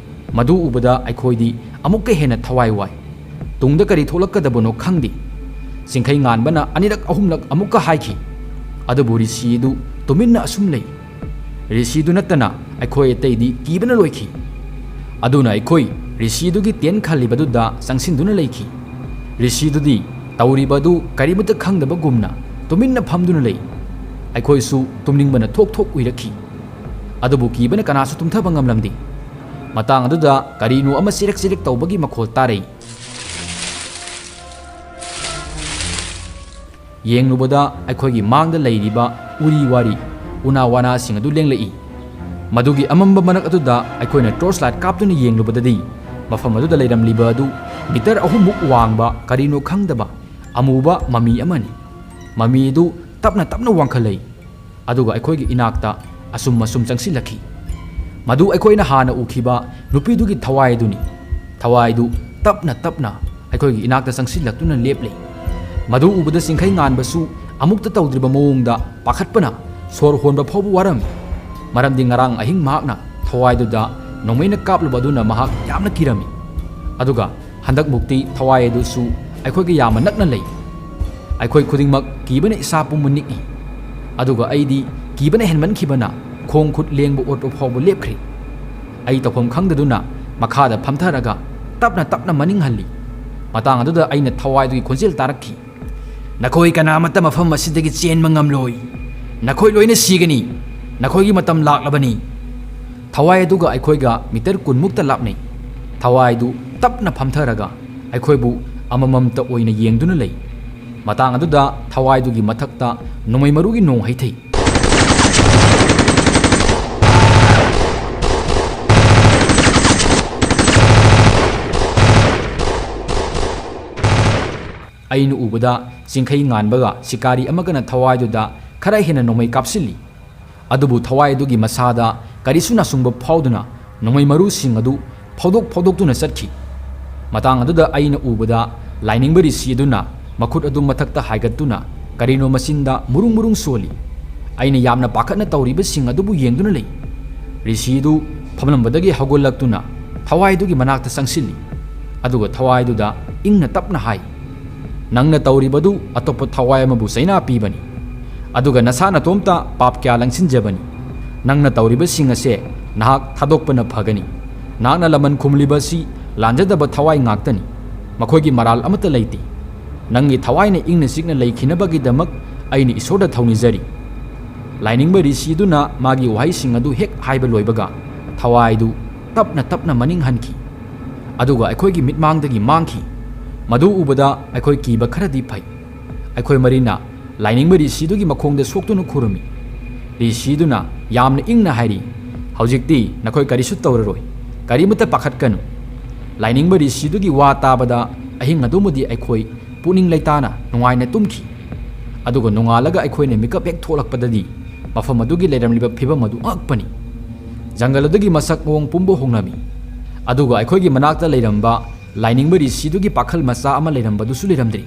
ꯃꯗꯨ ꯎꯕꯗ ꯑꯩꯈꯣꯏꯗꯤ ꯑꯃꯨꯛꯀ ꯍꯦꯟꯅ ꯊꯋꯥꯏ ꯋꯥꯏ꯫ ꯇꯨꯡꯗ ꯀꯔꯤ ꯊꯣꯛꯂꯛꯀꯗꯕꯅꯣ ꯈꯪꯗꯦ꯫ ꯆꯤꯡꯈꯩ ꯉꯥꯟꯕꯅ ꯑꯅꯤꯔꯛ ꯑꯍꯨꯝꯂꯛ ꯑꯃꯨꯛꯀ ꯍꯥꯏꯈꯤ꯫ ꯑꯗꯨꯕꯨ ꯔꯤꯁꯤꯗꯨ ꯇꯨꯃꯤꯟꯅ ꯑꯁꯨꯝ ꯂꯩ꯫ ꯔꯤꯁꯤꯗꯨ ꯅꯠꯇꯅ ꯑꯩꯈꯣꯏ ꯑꯇꯩꯗꯤ ꯀꯤꯕꯅ ꯂꯣꯏꯈꯤ꯫ ꯑꯗꯨꯅ ꯑꯩꯈꯣই ꯔꯤꯁꯤꯗꯨꯒꯤ ꯇꯦꯟ ꯈꯜꯂꯤꯕꯗꯨꯗ ꯆꯪꯁꯤꯟꯗꯨꯅ ꯂꯩꯈꯤ꯫ ꯔꯤꯁꯤꯗꯨꯗꯤ ꯇꯧꯔꯤꯕ ꯑꯗꯨ ꯀꯔꯤꯃꯠꯇ ꯈꯪꯗꯕꯒꯨꯝꯅ ꯇꯨꯃꯤꯟꯅ ꯐꯝꯗꯨꯅ ꯂꯩ꯫ ꯑꯩꯈꯣꯏꯁꯨ ꯇꯨꯝꯅꯤꯡꯕꯅ ꯊꯣꯛ ꯎꯏꯔꯛꯈꯤ꯫ ꯑꯗꯨꯕꯨ ꯀꯤꯕꯅ ꯀꯅꯥꯁꯨ ꯇꯨꯝꯊꯕ ꯉꯝꯂꯝꯗꯦ꯫ ꯃꯇꯥꯡ ꯑꯗꯨꯗ ꯀꯔꯤꯅꯣ ꯑꯃ ꯆꯤꯔꯛ ꯇꯧꯕꯒꯤ ꯃꯈꯣꯜ ꯇꯥꯔꯛꯏ꯫ ꯌꯦꯡꯂꯨꯕꯗ ꯑꯩꯈꯣꯏꯒꯤ ꯃꯥꯡꯗ ꯂꯩꯔꯤꯕ ꯎꯔꯤ ꯋꯥꯔꯤ ꯎꯅꯥ ꯋꯥꯅꯥꯁꯤꯡ ꯑꯗꯨ ꯂꯦꯡꯂꯛꯏ꯫ ꯃꯗꯨꯒꯤ ꯑꯃꯝꯕ ꯃꯔꯛ ꯑꯗꯨꯗ ꯑꯩꯈꯣꯏꯅ ꯇꯣꯔꯆ ꯂꯥꯏꯠ ꯀꯥꯞꯇꯨꯅ ꯌꯦꯡꯂꯨꯕꯗꯗꯤ ꯃꯐꯝ ꯑꯗꯨꯗ ꯂꯩꯔꯝꯂꯤꯕ ꯑꯗꯨ ꯃꯤꯇꯔ 3 ꯃꯨꯛ ꯋꯥꯡꯕ ꯀꯔꯤꯅꯣ ꯈꯪꯗꯕ ꯑꯃꯨꯕ ꯃꯃꯤ ꯑꯃꯅꯤ꯫ ꯃꯃꯤ ꯑꯗꯨ ꯇꯞꯅ ꯋꯥꯡꯈꯠꯂꯛꯏ꯫ ꯑꯗꯨꯒ ꯑꯩꯈꯣꯏꯒꯤ ꯏꯅꯥꯛꯇ ꯑꯁꯨꯝ ꯆꯪꯁꯤꯜꯂꯛꯈꯤ꯫ ꯃꯗꯨ ꯑꯩꯈꯣꯏꯅ ꯍꯥꯟꯅ ꯎꯈꯤꯕ ꯅꯨꯄꯤꯗꯨꯒꯤ ꯊꯋꯥꯏ ꯑꯗꯨꯅꯤ꯫ ꯊꯋꯥꯏꯗꯨ ꯇꯞꯅ ꯑꯩꯈꯣꯏꯒꯤ ꯏꯅꯥꯛꯇ ꯆꯪꯁꯤꯜꯂꯛꯇꯨꯅ ꯂꯦꯞꯂꯩ꯫ ꯃꯗꯨ ꯎꯕꯗ ꯆꯤꯡꯈꯩ ꯉꯥꯟꯕꯁꯨ ꯑꯃꯨꯛꯇ ꯇꯧꯗ꯭ꯔꯤꯕ ꯃꯑꯣꯡꯗ ꯄꯥꯈꯠꯄꯅ ꯁꯣꯔ ꯍꯣꯟꯕ ꯐꯥꯎꯕ ꯋꯥꯔꯝꯃꯤ꯫ ꯃꯔꯝꯗꯤ ꯉꯔꯥꯡ ꯑꯍꯤꯡ ꯃꯍꯥꯛꯅ ꯊꯋꯥꯏꯗꯨꯗ ꯅꯣꯡꯃꯩꯅ ꯀꯥꯞꯂꯨꯕ ꯑꯗꯨꯅ ꯃꯍꯥꯛ ꯌꯥꯝꯅ ꯀꯤꯔꯝꯃꯤ꯫ ꯑꯗꯨꯒ ꯍꯟꯗꯛꯃꯨꯛꯇꯤ ꯊꯋꯥꯏ ꯑꯗꯨꯁꯨ ꯑꯩꯈꯣꯏꯒ ꯌꯥꯝꯅ ꯅꯛꯅ ꯂꯩ꯫ ꯑꯩꯈꯣꯏ ꯈꯨꯗꯤꯡꯃꯛ ꯀꯤꯕꯅ ꯏꯁꯥ ꯄꯨꯝꯕ ꯅꯤꯛꯏ꯫ ꯑꯗꯨꯒ ꯑꯩꯗꯤ ꯀꯤꯕꯅ ꯍꯦꯟꯃꯟꯈꯤꯕꯅ ꯈꯣꯡ ꯈꯨꯠ ꯂꯦꯡꯕ ꯑꯣꯠꯄ ꯐꯥꯎꯕ ꯂꯦꯞꯈ꯭ꯔꯦ꯫ ꯑꯩ ꯇꯧꯐꯝ ꯈꯪꯗꯗꯨꯅ ꯃꯈꯥꯗ ꯐꯝꯊꯔꯒ ꯇꯞꯅ ꯃꯅꯤꯡ ꯍꯜꯂꯤ꯫ ꯃꯇꯥꯡ ꯑꯗꯨꯗ ꯑꯩꯅ ꯊꯋꯥꯏꯗꯨꯒꯤ ꯈꯣꯟꯖꯦꯜ ꯇꯥꯔꯛꯈꯤ꯫ ꯅꯈꯣꯏ ꯀꯅꯥꯃꯠꯇ ꯃꯐꯝ ꯑꯁꯤꯗꯒꯤ ꯆꯦꯟꯕ ꯉꯝꯂꯣꯏ꯫ ꯅꯈꯣꯏ ꯂꯣꯏꯅ ꯁꯤꯒꯅꯤ꯫ ꯅꯈꯣꯏꯒꯤ ꯃꯇꯝ ꯂꯥꯛꯂꯕꯅꯤ꯫ ꯊꯋꯥꯏ ꯑꯗꯨꯒ ꯑꯩꯈꯣꯏꯒ ꯃꯤꯇꯔ 10 ꯃꯨꯛꯇ ꯂꯥꯞꯅꯩ꯫ ꯊꯋꯥꯏꯗꯨ ꯇꯞꯅ ꯐꯝꯊꯔꯒ ꯑꯩꯈꯣꯏꯕꯨ ꯑꯃꯃꯝꯇ ꯑꯣꯏꯅ ꯌꯦꯡꯗꯨꯅ ꯂꯩ꯫ ꯃꯇꯥꯡ ꯑꯗꯨꯗ ꯊꯋꯥꯏꯗꯨꯒꯤ ꯃꯊꯛꯇ ꯅꯣꯡꯃꯩ ꯃꯔꯨꯒꯤ ꯅꯣꯡ ꯍꯩꯊꯩ꯫ ꯑꯩꯅ ꯎꯕꯗ ꯆꯤꯡꯈꯩ ꯉꯥꯟꯕꯒ ꯁꯤꯀꯥꯔꯤ ꯑꯃꯒꯅ ꯊꯋꯥꯏꯗꯨꯗ ꯈꯔ ꯍꯦꯟꯅ ꯅꯣꯡꯃꯩ ꯀꯥꯞꯁꯤꯜꯂꯤ꯫ ꯑꯗꯨꯕꯨ ꯊꯋꯥꯏ ꯑꯗꯨꯒꯤ ꯃꯁꯥꯗ ꯀꯔꯤꯁꯨ ꯅꯥꯁꯨꯡꯕ ꯐꯥꯎꯗꯨꯅ ꯅꯣꯡꯃꯩ ꯃꯔꯨꯁꯤꯡ ꯑꯗꯨ ꯐꯧꯗꯣꯛꯇꯨꯅ ꯆꯠꯈꯤ꯫ ꯃꯇꯥꯡ ꯑꯗꯨꯗ ꯑꯩꯅ ꯎꯕꯗ ꯂꯥꯏꯅꯤꯡꯕ ꯔꯤꯁꯤ ꯑꯗꯨꯅ ꯃꯈꯨꯠ ꯑꯗꯨ ꯃꯊꯛꯇ ꯍꯥꯏꯒꯠꯇꯨꯅ ꯀꯔꯤꯅꯣ ꯃꯆꯤꯟꯗ ꯃꯨꯔꯨꯡ ꯁꯣꯜꯂꯤ꯫ ꯑꯩꯅ ꯌꯥꯝꯅ ꯄꯥꯈꯠꯅ ꯇꯧꯔꯤꯕꯁꯤꯡ ꯑꯗꯨꯕꯨ ꯌꯦꯡꯗꯨꯅ ꯂꯩ꯫ ꯔꯤꯁꯤꯗꯨ ꯐꯝꯂꯝꯕꯗꯒꯤ ꯍꯧꯒꯠꯂꯛꯇꯨꯅ ꯊꯋꯥꯏꯗꯨꯒꯤ ꯃꯅꯥꯛꯇ ꯆꯪꯁꯤꯜꯂꯤ꯫ ꯑꯗꯨꯒ ꯊꯋꯥꯏꯗꯨꯗ ꯏꯪꯅ ꯇꯞꯅ ꯍꯥꯏ, ꯅꯪꯅ ꯇꯧꯔꯤꯕꯗꯨ ꯑꯇꯣꯞꯄ ꯊꯋꯥꯏ ꯑꯃꯕꯨ ꯆꯩꯅꯥ ꯄꯤꯕꯅꯤ ꯑꯗꯨꯒ ꯅꯁꯥ ꯅꯇꯣꯝꯇ ꯄꯥꯞ ꯀꯌꯥ ꯂꯪꯁꯤꯟꯖꯕꯅꯤ ꯅꯪꯅ ꯇꯧꯔꯤꯕꯁꯤꯡ ꯑꯁꯦ ꯅꯍꯥꯛ ꯊꯥꯗꯣꯛꯄꯅ ꯐꯒꯅꯤ ꯅꯍꯥꯛꯅ ꯂꯃꯟ ꯈꯨꯝꯂꯤꯕ ꯑꯁꯤ ꯂꯥꯟꯖꯗꯕ ꯊꯋꯥꯏ ꯉꯥꯛꯇꯅꯤ ꯃꯈꯣꯏꯒꯤ ꯃꯔꯥꯜ ꯑꯃꯠꯇ ꯂꯩꯇꯦ ꯅꯪꯒꯤ ꯊꯋꯥꯏꯅ ꯏꯪꯅ ꯆꯤꯛꯅ ꯂꯩꯈꯤꯅꯕꯒꯤꯗꯃꯛ ꯑꯩꯅ ꯏꯁꯣꯔꯗ ꯊꯧꯅꯤꯖꯔꯤ ꯂꯥꯏꯅꯤꯡꯕ ꯔꯤꯁꯤꯗꯨꯅ ꯃꯥꯒꯤ ꯋꯥꯍꯩꯁꯤꯡ ꯑꯗꯨ ꯍꯦꯛ ꯍꯥꯏꯕ ꯂꯣꯏꯕꯒ ꯊꯋꯥꯏꯗꯨ ꯇꯞꯅ ꯇꯞꯅ ꯃꯅꯤꯡ ꯍꯟꯈꯤ ꯑꯗꯨꯒ ꯑꯩꯈꯣꯏꯒꯤ ꯃꯤꯠꯃꯥꯡꯗꯒꯤ ꯃꯥꯡꯈꯤ ꯃꯗꯨ ꯎꯕꯗ ꯑꯩꯈꯣꯏ ꯀꯤꯕ ꯈꯔꯗꯤ ꯐꯩ ꯑꯩꯈꯣꯏ ꯃꯔꯤꯅ ꯂꯥꯏꯅꯤꯡꯕ ꯔꯤꯁꯤꯗꯨꯒꯤ ꯃꯈꯣꯡꯗ ꯁꯣꯛꯇꯨꯅ ꯈꯨꯔꯨꯝꯃꯤ ꯔꯤꯁꯤꯗꯨꯅ ꯌꯥꯝꯅ ꯏꯪꯅ ꯍꯥꯏꯔꯤ ꯍꯧꯖꯤꯛꯇꯤ ꯅꯈꯣꯏ ꯀꯔꯤꯁꯨ ꯇꯧꯔꯔꯣꯏ ꯀꯔꯤꯃꯠꯇ ꯄꯥꯈꯠꯀꯅꯨ ꯂꯥꯏꯅꯤꯡꯕ ꯔꯤꯁꯤꯗꯨꯒꯤ ꯋꯥ ꯇꯥꯕꯗ ꯑꯍꯤꯡ ꯑꯗꯨꯃꯗꯤ ꯑꯩꯈꯣꯏ ꯄꯨꯛꯅꯤꯡ ꯂꯩꯇꯥꯅ ꯅꯨꯡꯉꯥꯏꯅ ꯇꯨꯝꯈꯤ ꯑꯗꯨꯒ ꯅꯣꯡꯉꯥꯜꯂꯒ ꯑꯩꯈꯣꯏꯅ ꯃꯤꯀꯞ ꯍꯦꯛ ꯊꯣꯛꯂꯛꯄꯗꯗꯤ ꯃꯐꯝ ꯑꯗꯨꯒꯤ ꯂꯩꯔꯝꯂꯤꯕ ꯐꯤꯕꯝ ꯑꯗꯨ ꯑꯉꯛꯄꯅꯤ ꯖꯪꯒꯜ ꯑꯗꯨꯒꯤ ꯃꯁꯛ ꯃꯑꯣꯡ ꯄꯨꯝꯕ ꯍꯣꯡꯂꯝꯃꯤ ꯑꯗꯨꯒ ꯑꯩꯈꯣꯏꯒꯤ ꯃꯅꯥꯛꯇ ꯂꯩꯔꯝꯕ ꯂꯥꯏꯅꯤꯡꯕ ꯔꯤꯁꯤꯗꯨꯒꯤ ꯄꯥꯈꯜ ꯃꯆꯥ ꯑꯃ ꯂꯩꯔꯝꯕꯗꯨꯁꯨ ꯂꯩꯔꯝꯗ꯭ꯔꯤ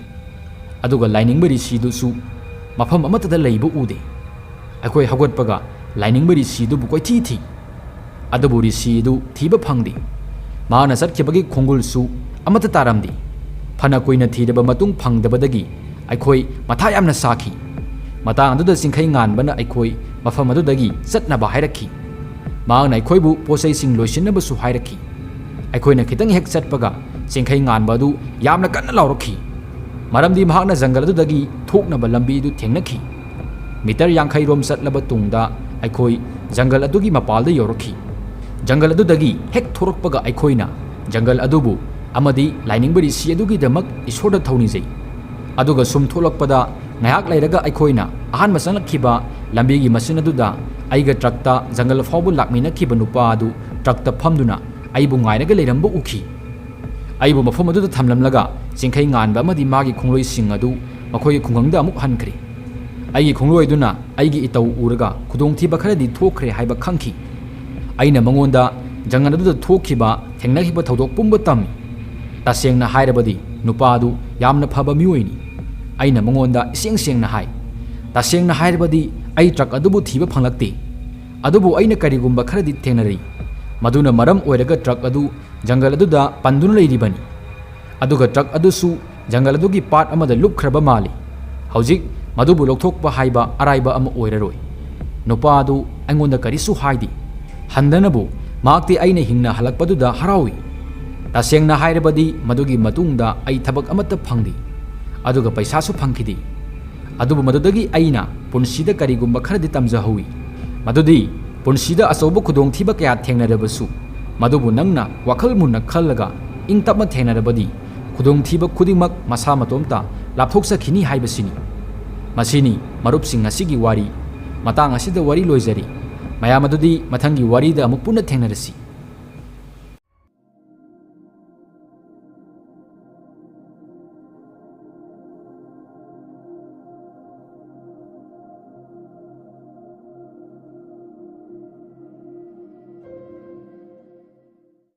ꯑꯗꯨꯒ ꯂꯥꯏꯅꯤꯡꯕ ꯔꯤꯁꯤꯗꯨꯁꯨ ꯃꯐꯝ ꯑꯃꯠꯇꯗ ꯂꯩꯕ ꯎꯗꯦ ꯑꯩꯈꯣꯏ ꯍꯧꯒꯠꯄꯒ ꯂꯥꯏꯅꯤꯡꯕ ꯔꯤꯁꯤꯗꯨꯕꯨ ꯀꯣꯏꯊꯤ ꯊꯤ ꯑꯗꯨꯕꯨ ꯔꯤꯁꯤꯗꯨ ꯊꯤꯕ ꯐꯪꯗꯦ ꯃꯍꯥꯛꯅ ꯆꯠꯈꯤꯕꯒꯤ ꯈꯣꯡꯒꯨꯜꯁꯨ ꯑꯃꯠꯇ ꯇꯥꯔꯝꯗꯦ ꯐꯅ ꯀꯨꯏꯅ ꯊꯤꯔꯕ ꯃꯇꯨꯡ ꯐꯪꯗꯕꯗꯒꯤ ꯑꯩꯈꯣꯏ ꯃꯊꯥ ꯌꯥꯝꯅ ꯁꯥꯈꯤ ꯃꯇꯥꯡ ꯑꯗꯨꯗ ꯆꯤꯡꯈꯩ ꯉꯥꯟꯕꯅ ꯑꯩꯈꯣꯏ ꯃꯐꯝ ꯑꯗꯨꯗꯒꯤ ꯆꯠꯅꯕ ꯍꯥꯏꯔꯛꯈꯤ ꯃꯍꯥꯛꯅ ꯑꯩꯈꯣꯏꯕꯨ ꯄꯣꯠꯆꯩꯁꯤꯡ ꯂꯣꯏꯁꯤꯟꯅꯕꯁꯨ ꯍꯥꯏꯔꯛꯈꯤ ꯑꯩꯈꯣꯏꯅ ꯈꯤꯇꯪ ꯍꯦꯛ ꯆꯠꯄꯒ ꯆꯤꯡꯈꯩ ꯉꯥꯟꯕ ꯑꯗꯨ ꯌꯥꯝꯅ ꯀꯟꯅ ꯂꯥꯎꯔꯛꯈꯤ ꯃꯔꯝꯗꯤ ꯃꯍꯥꯛꯅ ꯖꯪꯒꯜ ꯑꯗꯨꯗꯒꯤ ꯊꯣꯛꯅꯕ ꯂꯝꯕꯤꯗꯨ ꯊꯦꯡꯅꯈꯤ ꯃꯤꯇꯔ 50 ꯔꯣꯝ ꯆꯠꯂꯕ ꯇꯨꯡꯗ ꯑꯩꯈꯣꯏ ꯖꯪꯒꯜ ꯑꯗꯨꯒꯤ ꯃꯄꯥꯜꯗ ꯌꯧꯔꯛꯈꯤ ꯖꯪꯒꯜ ꯑꯗꯨꯗꯒꯤ ꯍꯦꯛ ꯊꯣꯔꯛꯄꯒ ꯑꯩꯈꯣꯏꯅ ꯖꯪꯒꯜ ꯑꯗꯨꯕꯨ ꯑꯃꯗꯤ ꯂꯥꯏꯅꯤꯡꯕ ꯔꯤꯁꯤ ꯑꯗꯨꯒꯤꯗꯃꯛ ꯏꯁꯣꯔꯗ ꯊꯧꯅꯤꯖꯩ ꯑꯗꯨꯒ ꯁꯨꯝ ꯊꯣꯛꯂꯛꯄꯗ ꯉꯥꯏꯍꯥꯛ ꯂꯩꯔꯒ ꯑꯩꯈꯣꯏꯅ ꯑꯍꯥꯟꯕ ꯆꯪꯂꯛꯈꯤꯕ ꯂꯝꯕꯤꯒꯤ ꯃꯆꯤꯟ ꯑꯗꯨꯗ ꯑꯩꯒ ꯇ꯭ꯔꯛꯇ ꯖꯪꯒꯜ ꯐꯥꯎꯕ ꯂꯥꯛꯃꯤꯟꯅꯈꯤꯕ ꯅꯨꯄꯥ ꯑꯗꯨ ꯇ꯭ꯔꯛꯇ ꯐꯝꯗꯨꯅ ꯑꯩꯕꯨ ꯉꯥꯏꯔꯒ ꯂꯩꯔꯝꯕ ꯎꯈꯤ ꯑꯩꯕꯨ ꯃꯐꯝ ꯑꯗꯨꯗ ꯊꯝꯂꯝꯂꯒ ꯆꯤꯡꯈꯩ ꯉꯥꯟꯕ ꯑꯃꯗꯤ ꯃꯥꯒꯤ ꯈꯣꯡꯂꯣꯏꯁꯤꯡ ꯑꯗꯨ ꯃꯈꯣꯏꯒꯤ ꯈꯨꯡꯒꯪꯗ ꯑꯃꯨꯛ ꯍꯟꯈ꯭ꯔꯦ ꯑꯩꯒꯤ ꯈꯣꯡꯂꯣꯏ ꯑꯗꯨꯅ ꯑꯩꯒꯤ ꯏꯇꯧ ꯎꯔꯒ ꯈꯨꯗꯣꯡꯊꯤꯕ ꯈꯔꯗꯤ ꯊꯣꯛꯈ꯭ꯔꯦ ꯍꯥꯏꯕ ꯈꯪꯈꯤ ꯑꯩꯅ ꯃꯉꯣꯟꯗ ꯖꯪꯒꯜ ꯑꯗꯨꯗ ꯊꯣꯛꯈꯤꯕ ꯊꯦꯡꯅꯈꯤꯕ ꯊꯧꯗꯣꯛ ꯄꯨꯝꯕ ꯇꯝꯃꯤ ꯇꯁꯦꯡꯅ ꯍꯥꯏꯔꯕꯗꯤ ꯅꯨꯄꯥ ꯑꯗꯨ ꯌꯥꯝꯅ ꯐꯕ ꯃꯤꯑꯣꯏꯅꯤ ꯑꯩꯅ ꯃꯉꯣꯟꯗ ꯏꯁꯦꯡ ꯁꯦꯡꯅ ꯍꯥꯏ ꯇꯁꯦꯡꯅ ꯍꯥꯏꯔꯕꯗꯤ ꯑꯩ ꯇ꯭ꯔꯛ ꯑꯗꯨꯕꯨ ꯊꯤꯕ ꯐꯪꯂꯛꯇꯦ ꯑꯗꯨꯕꯨ ꯑꯩꯅ ꯀꯔꯤꯒꯨꯝꯕ ꯈꯔꯗꯤ ꯊꯦꯡꯅꯔꯤ ꯃꯗꯨꯅ ꯃꯔꯝ ꯑꯣꯏꯔꯒ ꯇ꯭ꯔꯛ ꯑꯗꯨ ꯖꯪꯒꯜ ꯑꯗꯨꯗ ꯄꯟꯗꯨꯅ ꯂꯩꯔꯤꯕꯅꯤ ꯑꯗꯨꯒ ꯇ꯭ꯔꯛ ꯑꯗꯨꯁꯨ ꯖꯪꯒꯜ ꯑꯗꯨꯒꯤ ꯄꯥꯠ ꯑꯃꯗ ꯂꯨꯞꯈ꯭ꯔꯕ ꯃꯥꯜꯂꯤ ꯍꯧꯖꯤꯛ ꯃꯗꯨꯕꯨ ꯂꯧꯊꯣꯛꯄ ꯍꯥꯏꯕ ꯑꯔꯥꯏꯕ ꯑꯃ ꯑꯣꯏꯔꯔꯣꯏ ꯅꯨꯄꯥ ꯑꯗꯨ ꯑꯩꯉꯣꯟꯗ ꯀꯔꯤꯁꯨ ꯍꯥꯏꯗꯦ ꯍꯟꯗꯅꯕꯨ ꯃꯍꯥꯛꯇꯤ ꯑꯩꯅ ꯍꯤꯡꯅ ꯍꯜꯂꯛꯄꯗꯨꯗ ꯍꯔꯥꯎꯏ ꯇꯁꯦꯡꯅ ꯍꯥꯏꯔꯕꯗꯤ ꯃꯗꯨꯒꯤ ꯃꯇꯨꯡꯗ ꯑꯩ ꯊꯕꯛ ꯑꯃꯠꯇ ꯐꯪꯗꯦ ꯑꯗꯨꯒ ꯄꯩꯁꯥꯁꯨ ꯐꯪꯈꯤꯗꯦ ꯑꯗꯨꯕꯨ ꯃꯗꯨꯗꯒꯤ ꯑꯩꯅ ꯄꯨꯟꯁꯤꯗ ꯀꯔꯤꯒꯨꯝꯕ ꯈꯔꯗꯤ ꯇꯝꯖꯍꯧꯏ ꯃꯗꯨꯗꯤ ꯄꯨꯟꯁꯤꯗ ꯑꯆꯧꯕ ꯈꯨꯗꯣꯡꯊꯤꯕ ꯀꯌꯥ ꯊꯦꯡꯅꯔꯕꯁꯨ ꯃꯗꯨꯕꯨ ꯅꯪꯅ ꯋꯥꯈꯜ ꯃꯨꯟꯅ ꯈꯜꯂꯒ ꯏꯪ ꯇꯞꯅ ꯊꯦꯡꯅꯔꯕꯗꯤ ꯈꯨꯗꯣꯡꯊꯤꯕ ꯈꯨꯗꯤꯡꯃꯛ ꯃꯁꯥ ꯃꯇꯣꯝꯇ ꯂꯥꯞꯊꯣꯛꯆꯈꯤꯅꯤ ꯍꯥꯏꯕꯁꯤꯅꯤ ꯃꯁꯤꯅꯤ ꯃꯔꯨꯞꯁꯤꯡ ꯉꯁꯤꯒꯤ ꯋꯥꯔꯤ ꯃꯇꯥꯡ ꯑꯁꯤꯗ ꯋꯥꯔꯤ ꯂꯣꯏꯖꯔꯤ ꯃꯌꯥꯝ ꯑꯗꯨꯗꯤ ꯃꯊꯪꯒꯤ ꯋꯥꯔꯤꯗ ꯑꯃꯨꯛ ꯄꯨꯟꯅ ꯊꯦꯡꯅꯔꯁꯤ